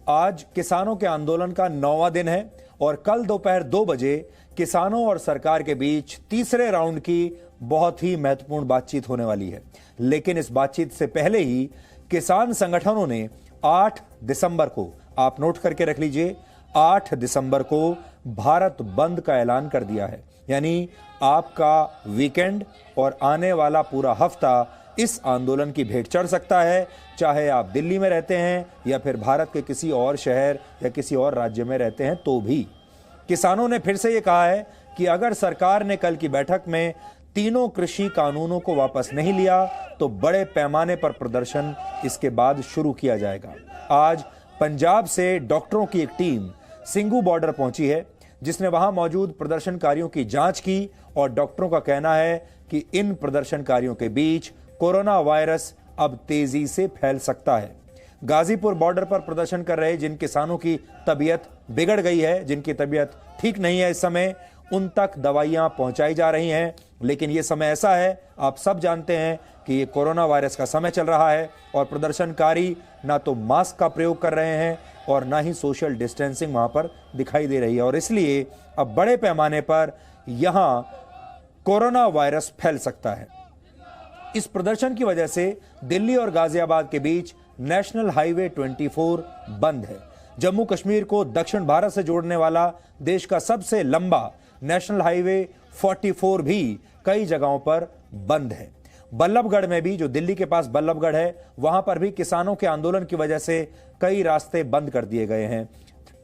आज किसानों के आंदोलन का 9वां दिन है और कल दोपहर 2 बजे किसानों और सरकार के बीच तीसरे राउंड की बहुत ही महत्वपूर्ण बातचीत होने वाली है। लेकिन इस बातचीत से पहले ही किसान संगठनों ने 8 दिसंबर को, आप नोट करके रख लीजिए, 8 दिसंबर को भारत बंद का ऐलान कर दिया है। यानी आपका वीकेंड और आने वाला पूरा हफ्ता इस आंदोलन की भेंट चढ़ सकता है, चाहे आप दिल्ली में रहते हैं या फिर भारत के किसी और शहर या किसी और राज्य में रहते हैं तो भी। किसानों ने फिर से ये कहा है कि अगर सरकार ने कल की बैठक में तीनों कृषि कानूनों को वापस नहीं लिया तो बड़े पैमाने पर प्रदर्शन इसके बाद शुरू किया जाएगा। आज पंजाब से डॉक्टरों की एक टीम सिंघू बॉर्डर पहुंची है, जिसने वहां मौजूद प्रदर्शनकारियों की जांच की और डॉक्टरों का कहना है कि इन प्रदर्शनकारियों के बीच कोरोना वायरस अब तेजी से फैल सकता है। गाजीपुर बॉर्डर पर प्रदर्शन कर रहे जिन किसानों की तबीयत बिगड़ गई है, जिनकी तबीयत ठीक नहीं है इस समय, उन तक दवाइयां पहुंचाई जा रही हैं। लेकिन यह समय ऐसा है, आप सब जानते हैं कि ये कोरोना वायरस का समय चल रहा है और प्रदर्शनकारी ना तो मास्क का प्रयोग कर रहे हैं और ना ही सोशल डिस्टेंसिंग वहां पर दिखाई दे रही है, और इसलिए अब बड़े पैमाने पर यहां कोरोना वायरस फैल सकता है। इस प्रदर्शन की वजह से दिल्ली और गाजियाबाद के बीच नेशनल हाईवे 24 बंद है। जम्मू कश्मीर को दक्षिण भारत से जोड़ने वाला देश का सबसे लंबा नेशनल हाईवे 44 भी कई जगहों पर बंद है। बल्लभगढ़ में भी, जो दिल्ली के पास बल्लभगढ़ है, वहां पर भी किसानों के आंदोलन की वजह से कई रास्ते बंद कर दिए गए हैं।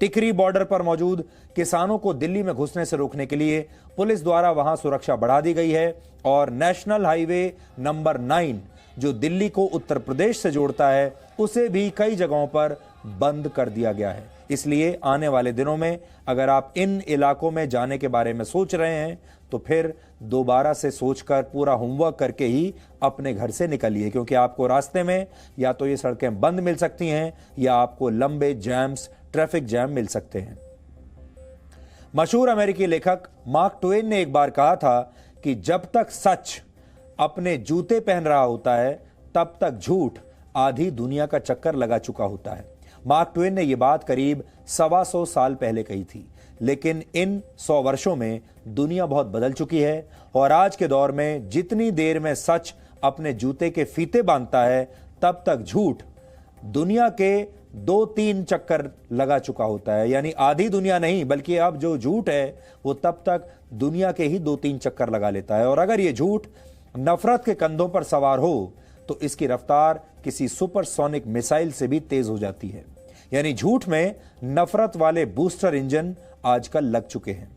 टिकरी बॉर्डर पर मौजूद किसानों को दिल्ली में घुसने से रोकने के लिए पुलिस द्वारा वहां सुरक्षा बढ़ा दी गई है और नेशनल हाईवे नंबर 9 जो दिल्ली को उत्तर प्रदेश से जोड़ता है, उसे भी कई जगहों पर बंद कर दिया गया है। इसलिए आने वाले दिनों में अगर आप इन इलाकों में जाने के बारे में सोच रहे हैं तो फिर दोबारा से सोचकर पूरा होमवर्क करके ही अपने घर से निकलिए, क्योंकि आपको रास्ते में या तो ये सड़कें बंद मिल सकती हैं या आपको लंबे जैम्स, ट्रैफिक जैम मिल सकते हैं। मशहूर अमेरिकी लेखक मार्क ट्वेन ने एक बार कहा था कि जब तक सच अपने जूते पहन रहा होता है तब तक झूठ आधी दुनिया का चक्कर लगा चुका होता है। मार्क ट्वेन ने यह बात करीब 125 साल पहले कही थी, लेकिन इन 100 वर्षों में दुनिया बहुत बदल चुकी है और आज के दौर में जितनी देर में सच अपने जूते के फीते बांधता है तब तक झूठ दुनिया के 2-3 चक्कर लगा चुका होता है। यानी आधी दुनिया नहीं, बल्कि अब जो झूठ है वो तब तक दुनिया के ही 2-3 चक्कर लगा लेता है। और अगर ये झूठ नफरत के कंधों पर सवार हो तो इसकी रफ्तार किसी सुपरसोनिक मिसाइल से भी तेज हो जाती है। यानी झूठ में नफरत वाले बूस्टर इंजन आजकल लग चुके हैं।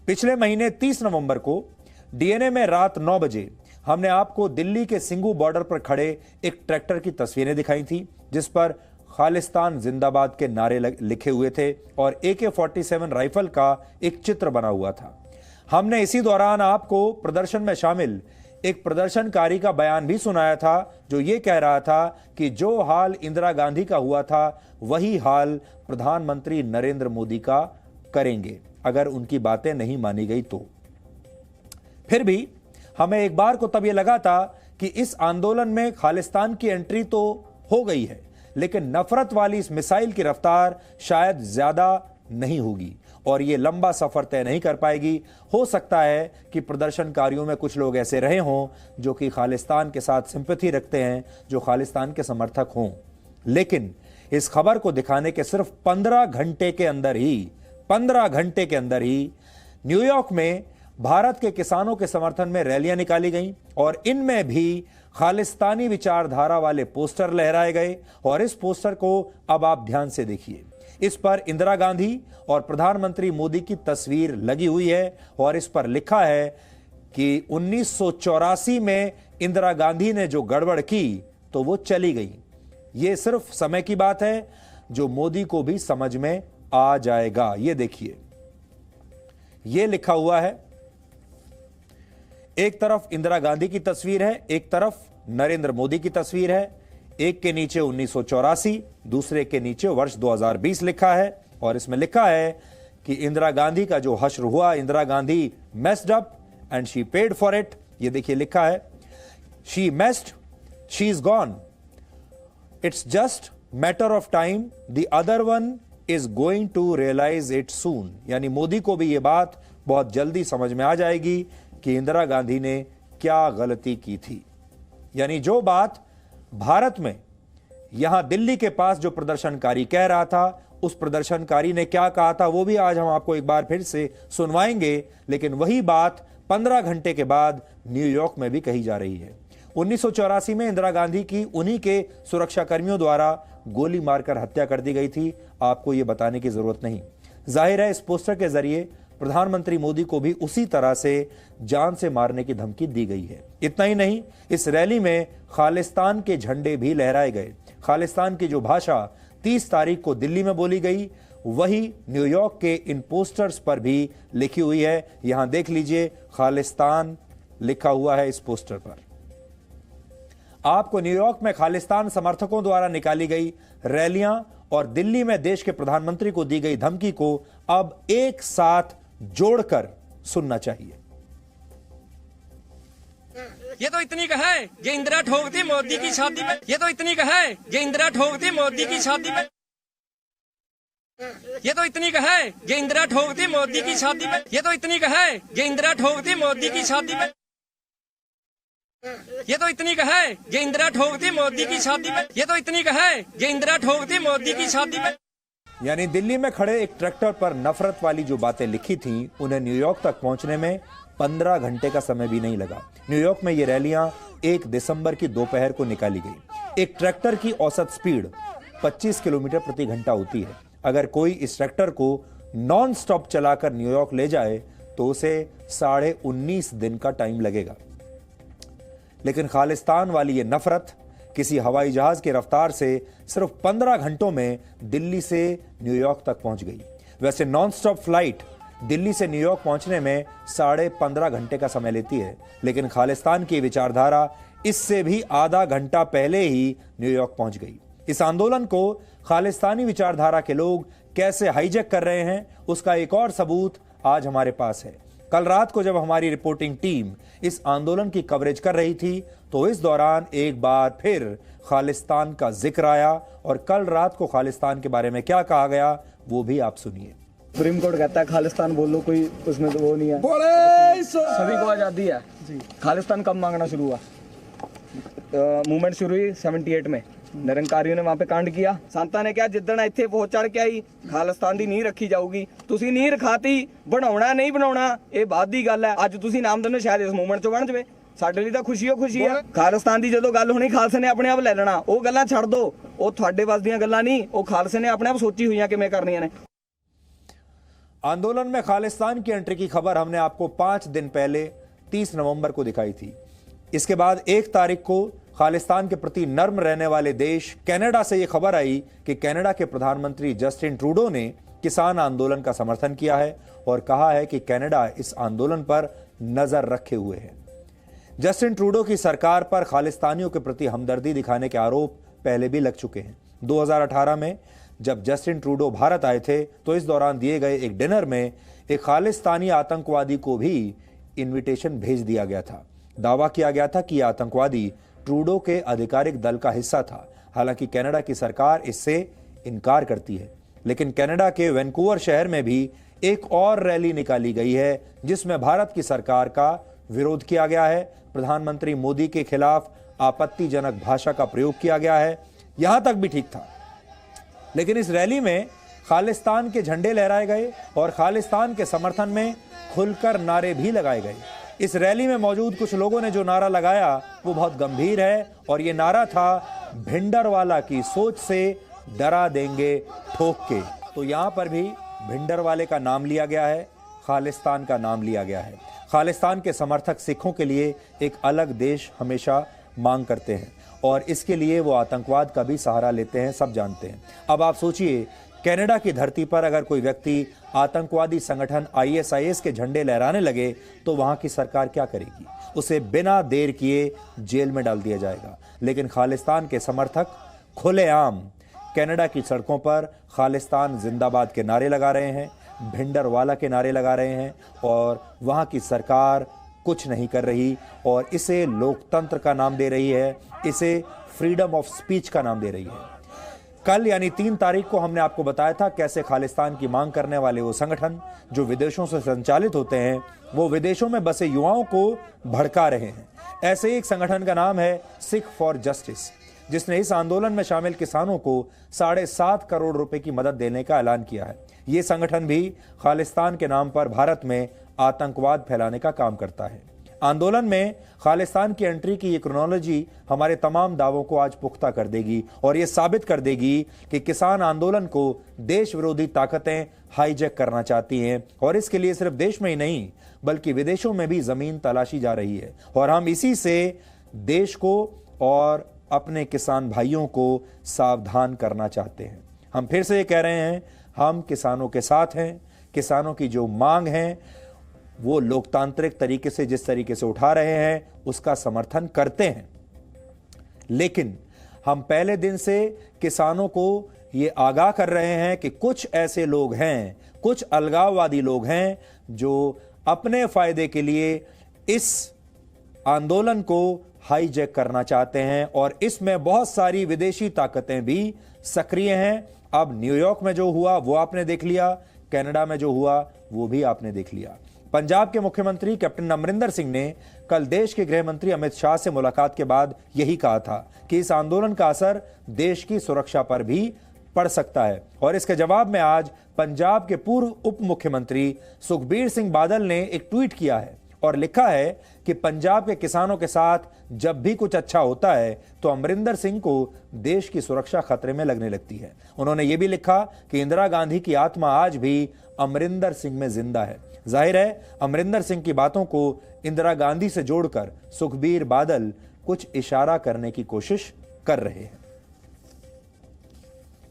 पिछले महीने 30 नवंबर को डीएनए में रात 9 बजे हमने आपको दिल्ली के सिंघू बॉर्डर पर खड़े एक ट्रैक्टर की तस्वीरें दिखाई थी, जिस पर खालिस्तान जिंदाबाद के नारे लिखे हुए थे और AK-47 राइफल का एक चित्र बना हुआ था। हमने इसी दौरान आपको प्रदर्शन में शामिल एक प्रदर्शनकारी का बयान भी सुनाया था, जो ये कह रहा था कि जो हाल इंदिरा गांधी का हुआ था वही हाल प्रधानमंत्री नरेंद्र मोदी का करेंगे अगर उनकी बातें नहीं मानी गई तो। फिर भी हमें एक बार को तब ये लगा था कि इस आंदोलन में खालिस्तान की एंट्री तो हो गई है, लेकिन नफरत वाली इस मिसाइल की रफ्तार शायद ज्यादा नहीं होगी और ये लंबा सफर तय नहीं कर पाएगी। हो सकता है कि प्रदर्शनकारियों में कुछ लोग ऐसे रहे हों जो कि खालिस्तान के साथ सिंपैथी रखते हैं, जो खालिस्तान के समर्थक हों। लेकिन इस खबर को दिखाने के सिर्फ 15 घंटे के अंदर ही न्यूयॉर्क में भारत के किसानों के समर्थन में रैलियां निकाली गईं और इनमें भी खालिस्तानी विचारधारा वाले पोस्टर लहराए गए। और इस पोस्टर को अब आप ध्यान से देखिए। इस पर इंदिरा गांधी और प्रधानमंत्री मोदी की तस्वीर लगी हुई है और इस पर लिखा है कि 1984 में इंदिरा गांधी ने जो गड़बड़ की तो वो चली गई। ये सिर्फ समय की बात है, जो मोदी को भी समझ में आ जाएगा। ये देखिए, ये लिखा हुआ है। एक तरफ इंदिरा गांधी की तस्वीर है, एक तरफ नरेंद्र मोदी की तस्वीर है। एक के नीचे 1984, दूसरे के नीचे वर्ष 2020 लिखा है और इसमें लिखा है कि इंदिरा गांधी का जो हश्र हुआ, Indira Gandhi messed up and she paid for it. ये देखिए लिखा है, she messed, she is gone, it's just matter of time, the other one is going to realise it soon. यानी मोदी को भी यह बात बहुत जल्दी समझ में आ जाएगी कि इंदिरा गांधी ने क्या गलती की थी। यानी जो बात भारत में यहां दिल्ली के पास जो प्रदर्शनकारी कह रहा था, उस प्रदर्शनकारी ने क्या कहा था वो भी आज हम आपको एक बार फिर से सुनवाएंगे, लेकिन वही बात 15 घंटे के बाद न्यूयॉर्क में भी कही जा रही है। 1984 में इंदिरा गांधी की उन्हीं के सुरक्षा कर्मियों द्वारा गोली मारकर हत्या कर दी गई थी, आपको यह बताने की जरूरत नहीं। जाहिर है इस पोस्टर के जरिए प्रधानमंत्री मोदी को भी उसी तरह से जान से मारने की धमकी दी गई है। इतना ही नहीं, इस रैली में खालिस्तान के झंडे भी लहराए गए। खालिस्तान की जो भाषा 30 तारीख को दिल्ली में बोली गई, वही न्यूयॉर्क के इन पोस्टर्स पर भी लिखी हुई है। यहां देख लीजिए, खालिस्तान लिखा हुआ है इस पोस्टर पर। आपको न्यूयॉर्क में खालिस्तान समर्थकों द्वारा निकाली गई रैलियां और दिल्ली में देश के प्रधानमंत्री को दी गई धमकी को अब एक साथ जोड़कर सुनना चाहिए। ये तो इतनी का है, ये इंदिरा ठोकती मोदी की शादी में। ये तो इतनी का है, ये इंदिरा ठोकती मोदी की शादी में। ये तो इतनी का है, ये इंदिरा ठोकती मोदी की शादी में। ये तो इतनी का है, ये इंदिरा ठोकती मोदी की शादी में। ये तो इतनी का है, ये इंदिरा ठोकती मोदी की शादी में। ये तो इतनी का है, ये इंदिरा ठोकती मोदी की शादी में। यानी दिल्ली में खड़े एक ट्रैक्टर पर नफरत वाली जो बातें लिखी थी, उन्हें न्यूयॉर्क तक पहुंचने में 15 घंटे का समय भी नहीं लगा। न्यूयॉर्क में ये रैलियां 1 दिसंबर की दोपहर को निकाली गई। एक ट्रैक्टर की औसत स्पीड 25 किलोमीटर प्रति घंटा होती है। अगर कोई इस ट्रैक्टर को नॉन स्टॉप चलाकर न्यूयॉर्क ले जाए तो उसे 19.5 दिन का टाइम लगेगा। लेकिन खालिस्तान वाली ये नफरत किसी हवाई जहाज की रफ्तार से सिर्फ 15 घंटों में दिल्ली से न्यूयॉर्क तक पहुंच गई। वैसे नॉन स्टॉप फ्लाइट दिल्ली से न्यूयॉर्क पहुंचने में 15.5 घंटे का समय लेती है, लेकिन खालिस्तान की विचारधारा इससे भी आधा घंटा पहले ही न्यूयॉर्क पहुंच गई। इस आंदोलन को खालिस्तानी विचारधारा के लोग कैसे हाईजैक कर रहे हैं, उसका एक और सबूत आज हमारे पास है। कल रात को जब हमारी रिपोर्टिंग टीम इस आंदोलन की कवरेज कर रही थी, तो इस दौरान एक बार फिर खालिस्तान का जिक्र आया, और कल रात को खालिस्तान के बारे में क्या कहा गया वो भी आप सुनिए। सुप्रीम कोर्ट कहता है खालिस्तान बोल लो, कोई उसमें तो वो नहीं है, बोले सभी को आजादी है। खालिस्तान कब मांगना शुरू हुआ? मूवमेंट शुरू हुई 78 में। निरंकारियों ने वहां पे कांड किया। संतां ने क्या जिद्दण ਇੱਥੇ ਪਹੁੰਚ ਚੜ ਕੇ ਆਈ ਖਾਲਿਸਤਾਨ ਦੀ ਨੀਂਹ ਰੱਖੀ ਜਾਊਗੀ। ਤੁਸੀਂ ਨੀਂਹ ਰਖਾਤੀ, ਬਣਾਉਣਾ ਨਹੀਂ ਬਣਾਉਣਾ ਇਹ ਬਾਅਦ ਦੀ ਗੱਲ ਹੈ। ਅੱਜ ਤੁਸੀਂ ਨਾਮ ਦਿੰਦੇ ਸ਼ਾਇਦ ਇਸ ਮੂਵਮੈਂਟ 'ਚ ਬਣ ਜਵੇ। ਸਾਡੇ ਲਈ ਤਾਂ ਖੁਸ਼ੀ ਓ ਖੁਸ਼ੀ ਆ। ਖਾਲਿਸਤਾਨ ਦੀ ਜਦੋਂ ਗੱਲ ਹੋਣੀ ਖਾਲਸੇ ਨੇ ਆਪਣੇ ਆਪ ਲੈ ਲੈਣਾ। ਉਹ ਗੱਲਾਂ ਛੱਡ ਦਿਓ, ਉਹ ਤੁਹਾਡੇ ਵੱਸ ਦੀਆਂ ਗੱਲਾਂ ਨਹੀਂ, ਉਹ ਖਾਲਸੇ ਨੇ ਆਪਣੇ ਆਪ ਸੋਚੀ ਹੋਈਆਂ ਕਿਵੇਂ ਕਰਨੀਆਂ ਨੇ। आंदोलन में खालिस्तान की एंट्री की खबर हमने आपको 5 दिन पहले 30 नवंबर को दिखाई थी। इसके बाद 1 तारीख को खालिस्तान के प्रति नर्म रहने वाले देश कनाडा से यह खबर आई कि कनाडा के प्रधानमंत्री जस्टिन ट्रूडो ने किसान आंदोलन का समर्थन किया है और कहा है कि कनाडा इस आंदोलन पर नजर रखे हुए है। जस्टिन ट्रूडो की सरकार पर खालिस्तानियों के प्रति हमदर्दी दिखाने के आरोप पहले भी लग चुके हैं। 2018 में जब जस्टिन ट्रूडो भारत आए थे, तो इस दौरान दिए गए एक डिनर में एक खालिस्तानी आतंकवादी को भी इनविटेशन भेज दिया गया था। दावा किया गया था कि यह आतंकवादी ट्रूडो के आधिकारिक दल का हिस्सा था। हालांकि कनाडा की सरकार इससे इनकार करती है। लेकिन कनाडा के वैंकूवर शहर में भी एक और रैली निकाली गई है, जिसमें भारत की सरकार का विरोध किया गया है। प्रधानमंत्री मोदी के खिलाफ आपत्तिजनक भाषा का प्रयोग किया गया है। यहां तक भी ठीक था, लेकिन इस रैली में खालिस्तान के झंडे लहराए गए और खालिस्तान के समर्थन में खुलकर नारे भी लगाए गए। इस रैली में मौजूद कुछ लोगों ने जो नारा लगाया वो बहुत गंभीर है, और ये नारा था, भिंडरवाला की सोच से डरा देंगे ठोक के। तो यहां पर भी भिंडरवाले का नाम लिया गया है, खालिस्तान का नाम लिया गया है। खालिस्तान के समर्थक सिखों के लिए एक अलग देश हमेशा मांग करते हैं, और इसके लिए वो आतंकवाद का भी सहारा लेते हैं, सब जानते हैं। अब आप सोचिए, कनाडा की धरती पर अगर कोई व्यक्ति आतंकवादी संगठन ISIS के झंडे लहराने लगे तो वहां की सरकार क्या करेगी? उसे बिना देर किए जेल में डाल दिया जाएगा। लेकिन खालिस्तान के समर्थक खुलेआम कनाडा की सड़कों पर खालिस्तान जिंदाबाद के नारे लगा रहे हैं, भिंडरवाला के नारे लगा रहे हैं, और वहां की सरकार कुछ नहीं कर रही, और इसे लोकतंत्र का नाम दे रही है, इसे फ्रीडम ऑफ स्पीच का नाम दे रही है। कल यानी 3 तारीख को हमने आपको बताया था कैसे खालिस्तान की मांग करने वाले वो संगठन जो विदेशों से संचालित होते हैं वो विदेशों में बसे युवाओं को भड़का रहे हैं। ऐसे ही एक संगठन का नाम है सिख फॉर जस्टिस, जिसने इस आंदोलन में शामिल किसानों को 7.5 करोड़ रुपए की मदद देने का ऐलान किया है। ये संगठन भी खालिस्तान के नाम पर भारत में आतंकवाद फैलाने का काम करता है। आंदोलन में खालिस्तान की एंट्री की ये क्रोनोलॉजी हमारे तमाम दावों को आज पुख्ता कर देगी और ये साबित कर देगी कि किसान आंदोलन को देश विरोधी ताकतें हाईजैक करना चाहती हैं और इसके लिए सिर्फ देश में ही नहीं बल्कि विदेशों में भी जमीन तलाशी जा रही है। और हम इसी से देश को और अपने किसान भाइयों को सावधान करना चाहते हैं। हम फिर से ये कह रहे हैं, हम किसानों के साथ हैं। किसानों की जो मांग है वो लोकतांत्रिक तरीके से जिस तरीके से उठा रहे हैं उसका समर्थन करते हैं, लेकिन हम पहले दिन से किसानों को ये आगाह कर रहे हैं कि कुछ ऐसे लोग हैं, कुछ अलगाववादी लोग हैं जो अपने फायदे के लिए इस आंदोलन को हाईजैक करना चाहते हैं और इसमें बहुत सारी विदेशी ताकतें भी सक्रिय हैं। अब न्यूयॉर्क में जो हुआ वो आपने देख लिया, कनाडा में जो हुआ वो भी आपने देख लिया। पंजाब के मुख्यमंत्री कैप्टन अमरिंदर सिंह ने कल देश के गृह मंत्री अमित शाह से मुलाकात के बाद यही कहा था कि इस आंदोलन का असर देश की सुरक्षा पर भी पड़ सकता है। और इसके जवाब में आज पंजाब के पूर्व उप मुख्यमंत्री सुखबीर सिंह बादल ने एक ट्वीट किया है और लिखा है कि पंजाब के किसानों के साथ जब भी कुछ अच्छा होता है तो अमरिंदर सिंह को देश की सुरक्षा खतरे में लगने लगती है। उन्होंने ये भी लिखा कि इंदिरा गांधी की आत्मा आज भी अमरिंदर सिंह में जिंदा है। जाहिर है अमरिंदर सिंह की बातों को इंदिरा गांधी से जोड़कर सुखबीर बादल कुछ इशारा करने की कोशिश कर रहे हैं।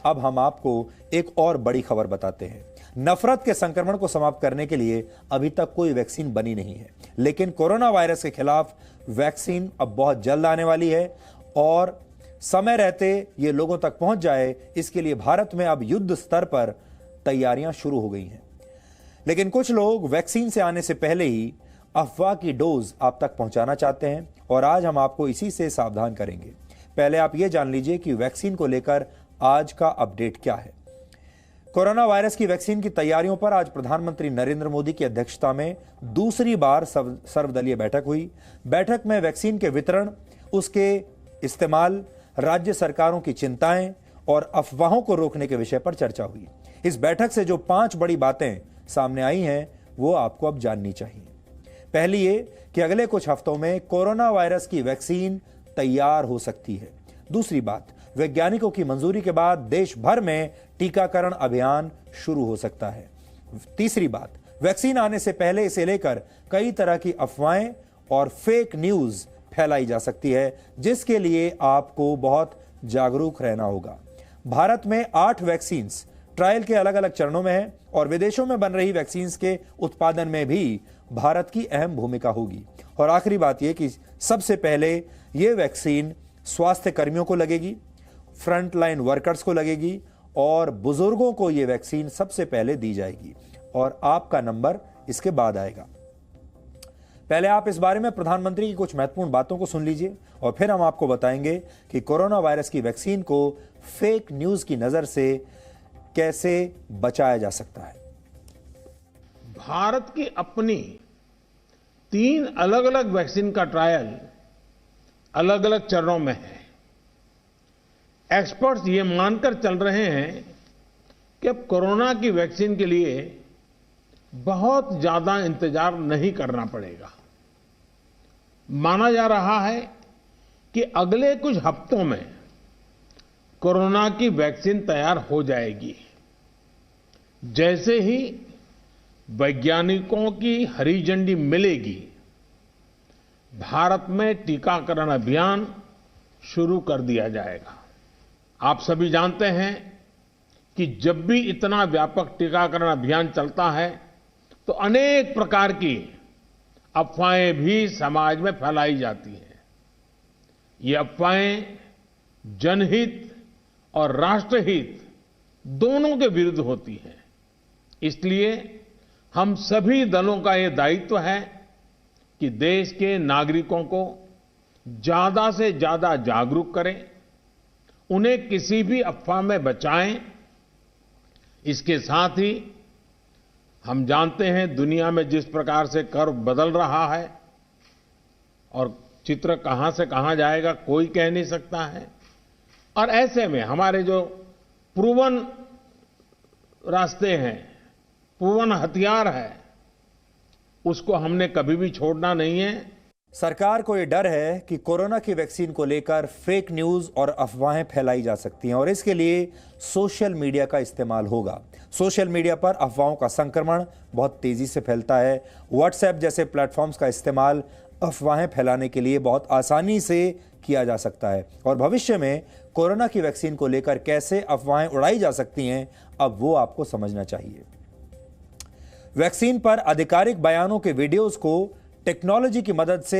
अब हम आपको एक और बड़ी खबर बताते हैं। नफरत के संक्रमण को समाप्त करने के लिए अभी तक कोई वैक्सीन बनी नहीं है, लेकिन कोरोना वायरस के खिलाफ वैक्सीन अब बहुत जल्द आने वाली है और समय रहते ये लोगों तक पहुंच जाए, इसके लिए भारत में अब युद्ध स्तर पर तैयारियां शुरू हो गई हैं। लेकिन कुछ लोग वैक्सीन से आने से पहले ही अफवाह की डोज आप तक पहुंचाना चाहते हैं और आज हम आपको इसी से सावधान करेंगे। पहले आप ये जान लीजिए कि वैक्सीन को लेकर आज का अपडेट क्या है। कोरोना वायरस की वैक्सीन की तैयारियों पर आज प्रधानमंत्री नरेंद्र मोदी की अध्यक्षता में दूसरी बार सर्वदलीय बैठक हुई। बैठक में वैक्सीन के वितरण, उसके इस्तेमाल, राज्य सरकारों की चिंताएं और अफवाहों को रोकने के विषय पर चर्चा हुई। इस बैठक से जो 5 बड़ी बातें सामने आई हैं वो आपको अब जाननी चाहिए। पहली ये कि अगले कुछ हफ्तों में कोरोना वायरस की वैक्सीन तैयार हो सकती है। दूसरी बात, वैज्ञानिकों की मंजूरी के बाद देश भर में टीकाकरण अभियान शुरू हो सकता है। तीसरी बात, वैक्सीन आने से पहले इसे लेकर कई तरह की अफवाहें और फेक न्यूज फैलाई जा सकती है, जिसके लिए आपको बहुत जागरूक रहना होगा। भारत में 8 वैक्सीन ट्रायल के अलग अलग चरणों में है और विदेशों में बन रही वैक्सीन के उत्पादन में भी भारत की अहम भूमिका होगी। और आखिरी बात यह कि सबसे पहले यह वैक्सीन स्वास्थ्य कर्मियों को लगेगी, फ्रंटलाइन वर्कर्स को लगेगी और बुजुर्गों को यह वैक्सीन सबसे पहले दी जाएगी और आपका नंबर इसके बाद आएगा। पहले आप इस बारे में प्रधानमंत्री की कुछ महत्वपूर्ण बातों को सुन लीजिए और फिर हम आपको बताएंगे कि कोरोना वायरस की वैक्सीन को फेक न्यूज की नजर से कैसे बचाया जा सकता है। भारत की अपनी 3 अलग अलग वैक्सीन का ट्रायल अलग अलग चरणों में है। एक्सपर्ट्स ये मानकर चल रहे हैं कि अब कोरोना की वैक्सीन के लिए बहुत ज्यादा इंतजार नहीं करना पड़ेगा। माना जा रहा है कि अगले कुछ हफ्तों में कोरोना की वैक्सीन तैयार हो जाएगी। जैसे ही वैज्ञानिकों की हरी झंडी मिलेगी, भारत में टीकाकरण अभियान शुरू कर दिया जाएगा। आप सभी जानते हैं कि जब भी इतना व्यापक टीकाकरण अभियान चलता है तो अनेक प्रकार की अफवाहें भी समाज में फैलाई जाती हैं। ये अफवाहें जनहित और राष्ट्रहित दोनों के विरुद्ध होती हैं। इसलिए हम सभी दलों का ये दायित्व है कि देश के नागरिकों को ज्यादा से ज्यादा जागरूक करें, उन्हें किसी भी अफवाह में बचाएं। इसके साथ ही हम जानते हैं दुनिया में जिस प्रकार से कर्व बदल रहा है और चित्र कहां से कहां जाएगा कोई कह नहीं सकता है, और ऐसे में हमारे जो प्रूवन रास्ते हैं, प्रूवन हथियार है, उसको हमने कभी भी छोड़ना नहीं है। सरकार को यह डर है कि कोरोना की वैक्सीन को लेकर फेक न्यूज और अफवाहें फैलाई जा सकती हैं और इसके लिए सोशल मीडिया का इस्तेमाल होगा। सोशल मीडिया पर अफवाहों का संक्रमण बहुत तेजी से फैलता है। व्हाट्सएप जैसे प्लेटफॉर्म्स का इस्तेमाल अफवाहें फैलाने के लिए बहुत आसानी से किया जा सकता है और भविष्य में कोरोना की वैक्सीन को लेकर कैसे अफवाहें उड़ाई जा सकती हैं, अब वो आपको समझना चाहिए। वैक्सीन पर आधिकारिक बयानों के वीडियोस को टेक्नोलॉजी की मदद से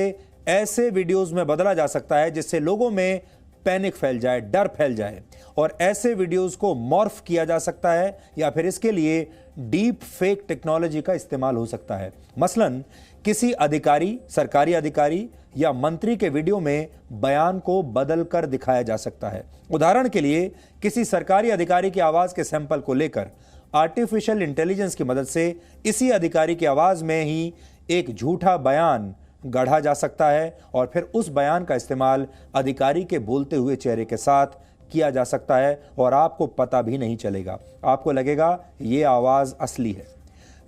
ऐसे वीडियोस में बदला जा सकता है जिससे लोगों में पैनिक फैल जाए, डर फैल जाए, और ऐसे वीडियोस को मॉर्फ किया जा सकता है या फिर इसके लिए डीप फेक टेक्नोलॉजी का इस्तेमाल हो सकता है। मसलन किसी अधिकारी, सरकारी अधिकारी या मंत्री के वीडियो में बयान को बदल कर दिखाया जा सकता है। उदाहरण के लिए किसी सरकारी अधिकारी की आवाज के सैंपल को लेकर आर्टिफिशियल इंटेलिजेंस की मदद से इसी अधिकारी की आवाज में ही एक झूठा बयान गढ़ा जा सकता है और फिर उस बयान का इस्तेमाल अधिकारी के बोलते हुए चेहरे के साथ किया जा सकता है और आपको पता भी नहीं चलेगा। आपको लगेगा ये आवाज असली है।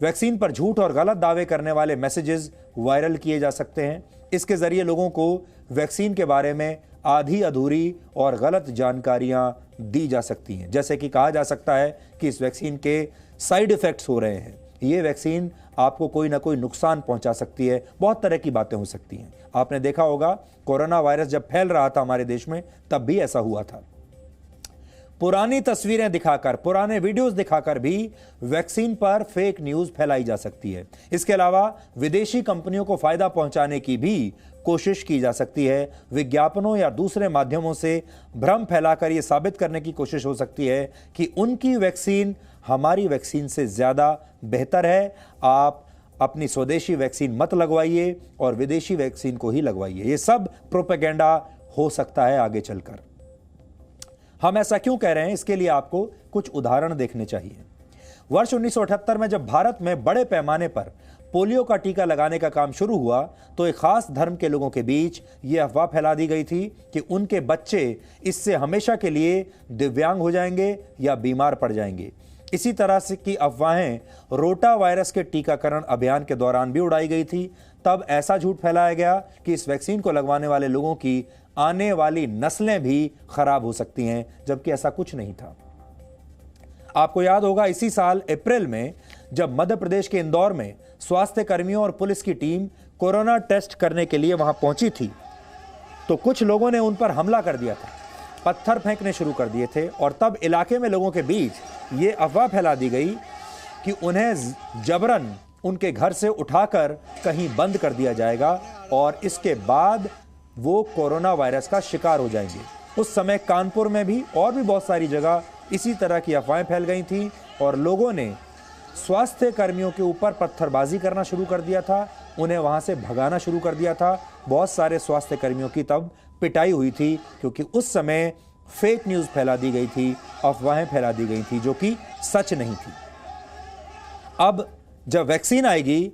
वैक्सीन पर झूठ और गलत दावे करने वाले मैसेजेस वायरल किए जा सकते हैं। इसके जरिए लोगों को वैक्सीन के बारे में आधी अधूरी और गलत जानकारियां दी जा सकती हैं, जैसे कि कहा जा सकता है कि इस वैक्सीन के साइड इफेक्ट्स हो रहे हैं, ये वैक्सीन आपको कोई ना कोई नुकसान पहुंचा सकती है, बहुत तरह की बातें हो सकती हैं। आपने देखा होगा कोरोना वायरस जब फैल रहा था हमारे देश में तब भी ऐसा हुआ था। पुरानी तस्वीरें दिखाकर, पुराने वीडियोस दिखाकर भी वैक्सीन पर फेक न्यूज फैलाई जा सकती है। इसके अलावा विदेशी कंपनियों को फायदा पहुंचाने की भी कोशिश की जा सकती है। विज्ञापनों या दूसरे माध्यमों से भ्रम फैलाकर यह साबित करने की कोशिश हो सकती है कि उनकी वैक्सीन हमारी वैक्सीन से ज्यादा बेहतर है, आप अपनी स्वदेशी वैक्सीन मत लगवाइए और विदेशी वैक्सीन को ही लगवाइए। यह सब प्रोपेगेंडा हो सकता है आगे चलकर। हम ऐसा क्यों कह रहे हैं, इसके लिए आपको कुछ उदाहरण देखने चाहिए। वर्ष 1978 में जब भारत में बड़े पैमाने पर पोलियो का टीका लगाने का काम शुरू हुआ तो एक खास धर्म के लोगों के बीच यह अफवाह फैला दी गई थी कि उनके बच्चे इससे हमेशा के लिए दिव्यांग हो जाएंगे या बीमार पड़ जाएंगे। इसी तरह से की अफवाहें रोटा वायरस के टीकाकरण अभियान के दौरान भी उड़ाई गई थी। तब ऐसा झूठ फैलाया गया कि इस वैक्सीन को लगवाने वाले लोगों की आने वाली नस्लें भी खराब हो सकती हैं, जबकि ऐसा कुछ नहीं था। आपको याद होगा इसी साल अप्रैल में जब मध्य प्रदेश के इंदौर में स्वास्थ्य कर्मियों और पुलिस की टीम कोरोना टेस्ट करने के लिए वहां पहुंची थी तो कुछ लोगों ने उन पर हमला कर दिया था, पत्थर फेंकने शुरू कर दिए थे और तब इलाके में लोगों के बीच ये अफवाह फैला दी गई कि उन्हें जबरन उनके घर से उठाकर कहीं बंद कर दिया जाएगा और इसके बाद वो कोरोना वायरस का शिकार हो जाएंगे। उस समय कानपुर में भी और भी बहुत सारी जगह इसी तरह की अफवाहें फैल गई थी और लोगों ने स्वास्थ्य कर्मियों के ऊपर पत्थरबाजी करना शुरू कर दिया था, उन्हें वहां से भगाना शुरू कर दिया था। बहुत सारे स्वास्थ्य कर्मियों की तब पिटाई हुई थी क्योंकि उस समय फेक न्यूज फैला दी गई थी, अफवाहें फैला दी गई थी जो कि सच नहीं थी। अब जब वैक्सीन आएगी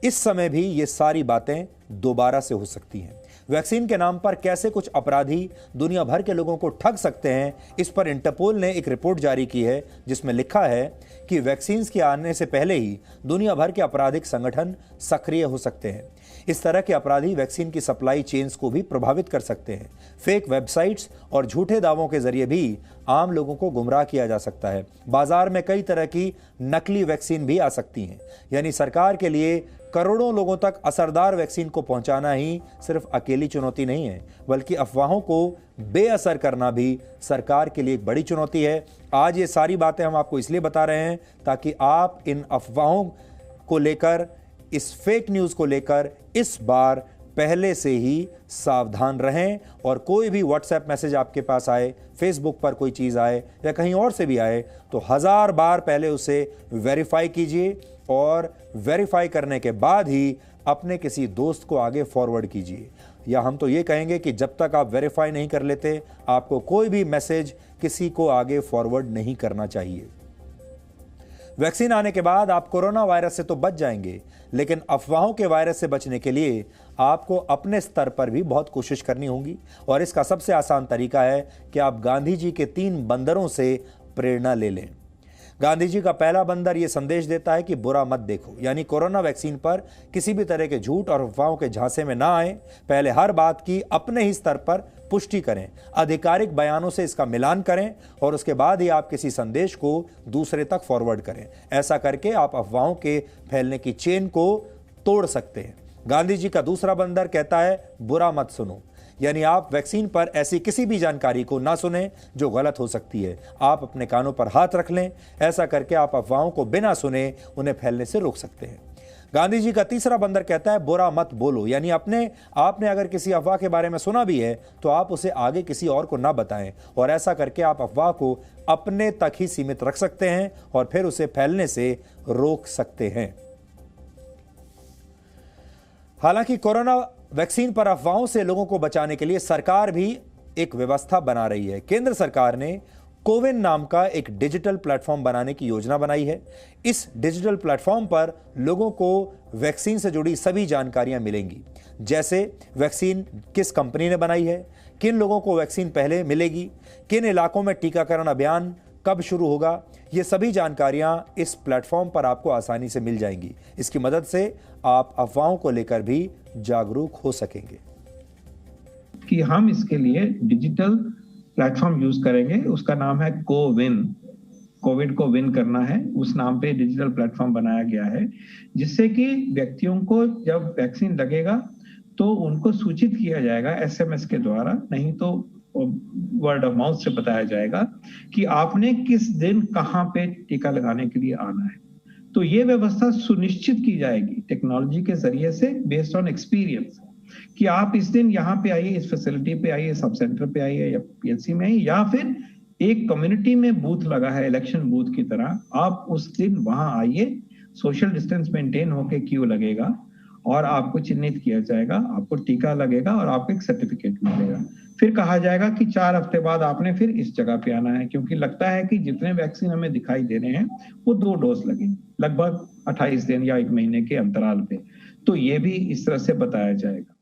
इस समय भी ये सारी बातें दोबारा से हो सकती हैं। वैक्सीन के नाम पर कैसे कुछ अपराधी दुनिया भर के लोगों को ठग सकते हैं, इस पर इंटरपोल ने एक रिपोर्ट जारी की है जिसमें लिखा है कि वैक्सीन के आने से पहले ही दुनिया भर के आपराधिक संगठन सक्रिय हो सकते हैं। इस तरह के अपराधी वैक्सीन की सप्लाई चेन्स को भी प्रभावित कर सकते हैं। फेक वेबसाइट्स और झूठे दावों के जरिए भी आम लोगों को गुमराह किया जा सकता है। बाजार में कई तरह की नकली वैक्सीन भी आ सकती हैं। यानी सरकार के लिए करोड़ों लोगों तक असरदार वैक्सीन को पहुंचाना ही सिर्फ अकेली चुनौती नहीं है, बल्कि अफवाहों को बेअसर करना भी सरकार के लिए एक बड़ी चुनौती है। आज ये सारी बातें हम आपको इसलिए बता रहे हैं ताकि आप इन अफवाहों को लेकर, इस फेक न्यूज को लेकर इस बार पहले से ही सावधान रहें और कोई भी व्हाट्सएप मैसेज आपके पास आए, फेसबुक पर कोई चीज़ आए या कहीं और से भी आए तो 1000 बार पहले उसे वेरीफाई कीजिए और वेरीफाई करने के बाद ही अपने किसी दोस्त को आगे फॉरवर्ड कीजिए। या हम तो ये कहेंगे कि जब तक आप वेरीफाई नहीं कर लेते, आपको कोई भी मैसेज किसी को आगे फॉरवर्ड नहीं करना चाहिए। वैक्सीन आने के बाद आप कोरोना वायरस से तो बच जाएंगे, लेकिन अफवाहों के वायरस से बचने के लिए आपको अपने स्तर पर भी बहुत कोशिश करनी होगी। और इसका सबसे आसान तरीका है कि आप गांधी जी के 3 बंदरों से प्रेरणा ले लें। गांधी जी का पहला बंदर यह संदेश देता है कि बुरा मत देखो, यानी कोरोना वैक्सीन पर किसी भी तरह के झूठ और अफवाहों के झांसे में ना आए। पहले हर बात की अपने ही स्तर पर पुष्टि करें, आधिकारिक बयानों से इसका मिलान करें और उसके बाद ही आप किसी संदेश को दूसरे तक फॉरवर्ड करें। ऐसा करके आप अफवाहों के फैलने की चेन को तोड़ सकते हैं। गांधी जी का दूसरा बंदर कहता है बुरा मत सुनो, यानी आप वैक्सीन पर ऐसी किसी भी जानकारी को ना सुने जो गलत हो सकती है। आप अपने कानों पर हाथ रख लें। ऐसा करके आप अफवाहों को बिना सुने उन्हें फैलने से रोक सकते हैं। गांधी जी का तीसरा बंदर कहता है बुरा मत बोलो, यानी आपने अगर किसी अफवाह के बारे में सुना भी है तो आप उसे आगे किसी और को ना बताएं। और ऐसा करके आप अफवाह को अपने तक ही सीमित रख सकते हैं और फिर उसे फैलने से रोक सकते हैं। हालांकि कोरोना वैक्सीन पर अफवाहों से लोगों को बचाने के लिए सरकार भी एक व्यवस्था बना रही है। केंद्र सरकार ने कोविन नाम का एक डिजिटल प्लेटफॉर्म बनाने की योजना बनाई है। इस डिजिटल प्लेटफॉर्म पर लोगों को वैक्सीन से जुड़ी सभी जानकारियां मिलेंगी, जैसे वैक्सीन किस कंपनी ने बनाई है, किन लोगों को वैक्सीन पहले मिलेगी, किन इलाकों में टीकाकरण अभियान कब शुरू होगा। ये सभी जानकारियां इस प्लेटफॉर्म पर आपको आसानी से मिल जाएंगी। इसकी मदद से आप अफवाहों को लेकर भी जागरूक हो सकेंगे। कि हम इसके लिए डिजिटल प्लेटफॉर्म यूज करेंगे, उसका नाम है कोविन। कोविड को विन करना है, उस नाम पे डिजिटल प्लेटफॉर्म बनाया गया है, जिससे कि व्यक्तियों को जब वैक्सीन लगेगा तो उनको सूचित किया जाएगा एसएमएस के द्वारा, नहीं तो वर्ड ऑफ माउथ से बताया जाएगा कि आपने किस दिन कहां पे टीका लगाने के लिए आना है। तो ये व्यवस्था सुनिश्चित की जाएगी टेक्नोलॉजी के जरिए से, बेस्ड ऑन एक्सपीरियंस, कि आप इस दिन यहाँ पे आइए, इस फैसिलिटी पे आइए, सब सेंटर पे आइए या पीएचसी में आइए, या फिर एक कम्युनिटी में बूथ लगा है इलेक्शन बूथ की तरह, आप उस दिन वहां आइए, सोशल डिस्टेंस मेंटेन होके क्यू लगेगा और आपको चिन्हित किया जाएगा, आपको टीका लगेगा और आपको एक सर्टिफिकेट मिलेगा। फिर कहा जाएगा कि 4 हफ्ते बाद आपने फिर इस जगह पे आना है, क्योंकि लगता है कि जितने वैक्सीन हमें दिखाई दे रहे हैं वो 2 डोज लगे, लगभग 28 दिन या 1 महीने के अंतराल पे। तो ये भी इस तरह से बताया जाएगा।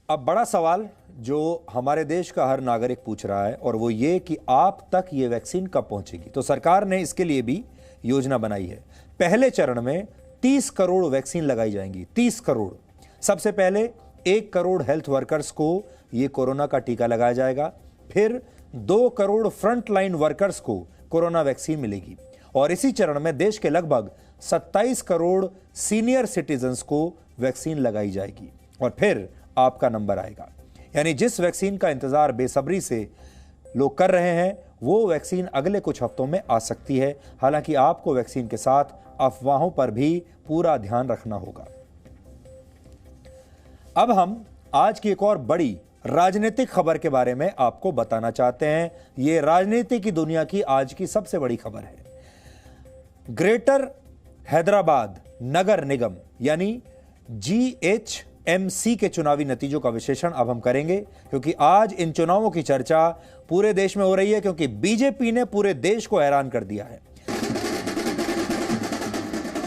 अब बड़ा सवाल जो हमारे देश का हर नागरिक पूछ रहा है, और वो ये कि आप तक ये वैक्सीन कब पहुंचेगी। तो सरकार ने इसके लिए भी योजना बनाई है। पहले चरण में 30 करोड़ वैक्सीन लगाई जाएंगी। 30 करोड़। सबसे पहले 1 करोड़ हेल्थ वर्कर्स को ये कोरोना का टीका लगाया जाएगा। फिर 2 करोड़ फ्रंट लाइन वर्कर्स को कोरोना वैक्सीन मिलेगी। और इसी चरण में देश के लगभग 27 करोड़ सीनियर सिटीजन्स को वैक्सीन लगाई जाएगी। और फिर आपका नंबर आएगा। यानी जिस वैक्सीन का इंतजार बेसब्री से लोग कर रहे हैं, वो वैक्सीन अगले कुछ हफ्तों में आ सकती है। हालांकि आपको वैक्सीन के साथ अफवाहों पर भी पूरा ध्यान रखना होगा। अब हम आज की एक और बड़ी राजनीतिक खबर के बारे में आपको बताना चाहते हैं। यह राजनीति की दुनिया की आज की सबसे बड़ी खबर है। ग्रेटर हैदराबाद नगर निगम यानी GHMC के चुनावी नतीजों का विश्लेषण अब हम करेंगे, क्योंकि आज इन चुनावों की चर्चा पूरे देश में हो रही है, क्योंकि बीजेपी ने पूरे देश को हैरान कर दिया है।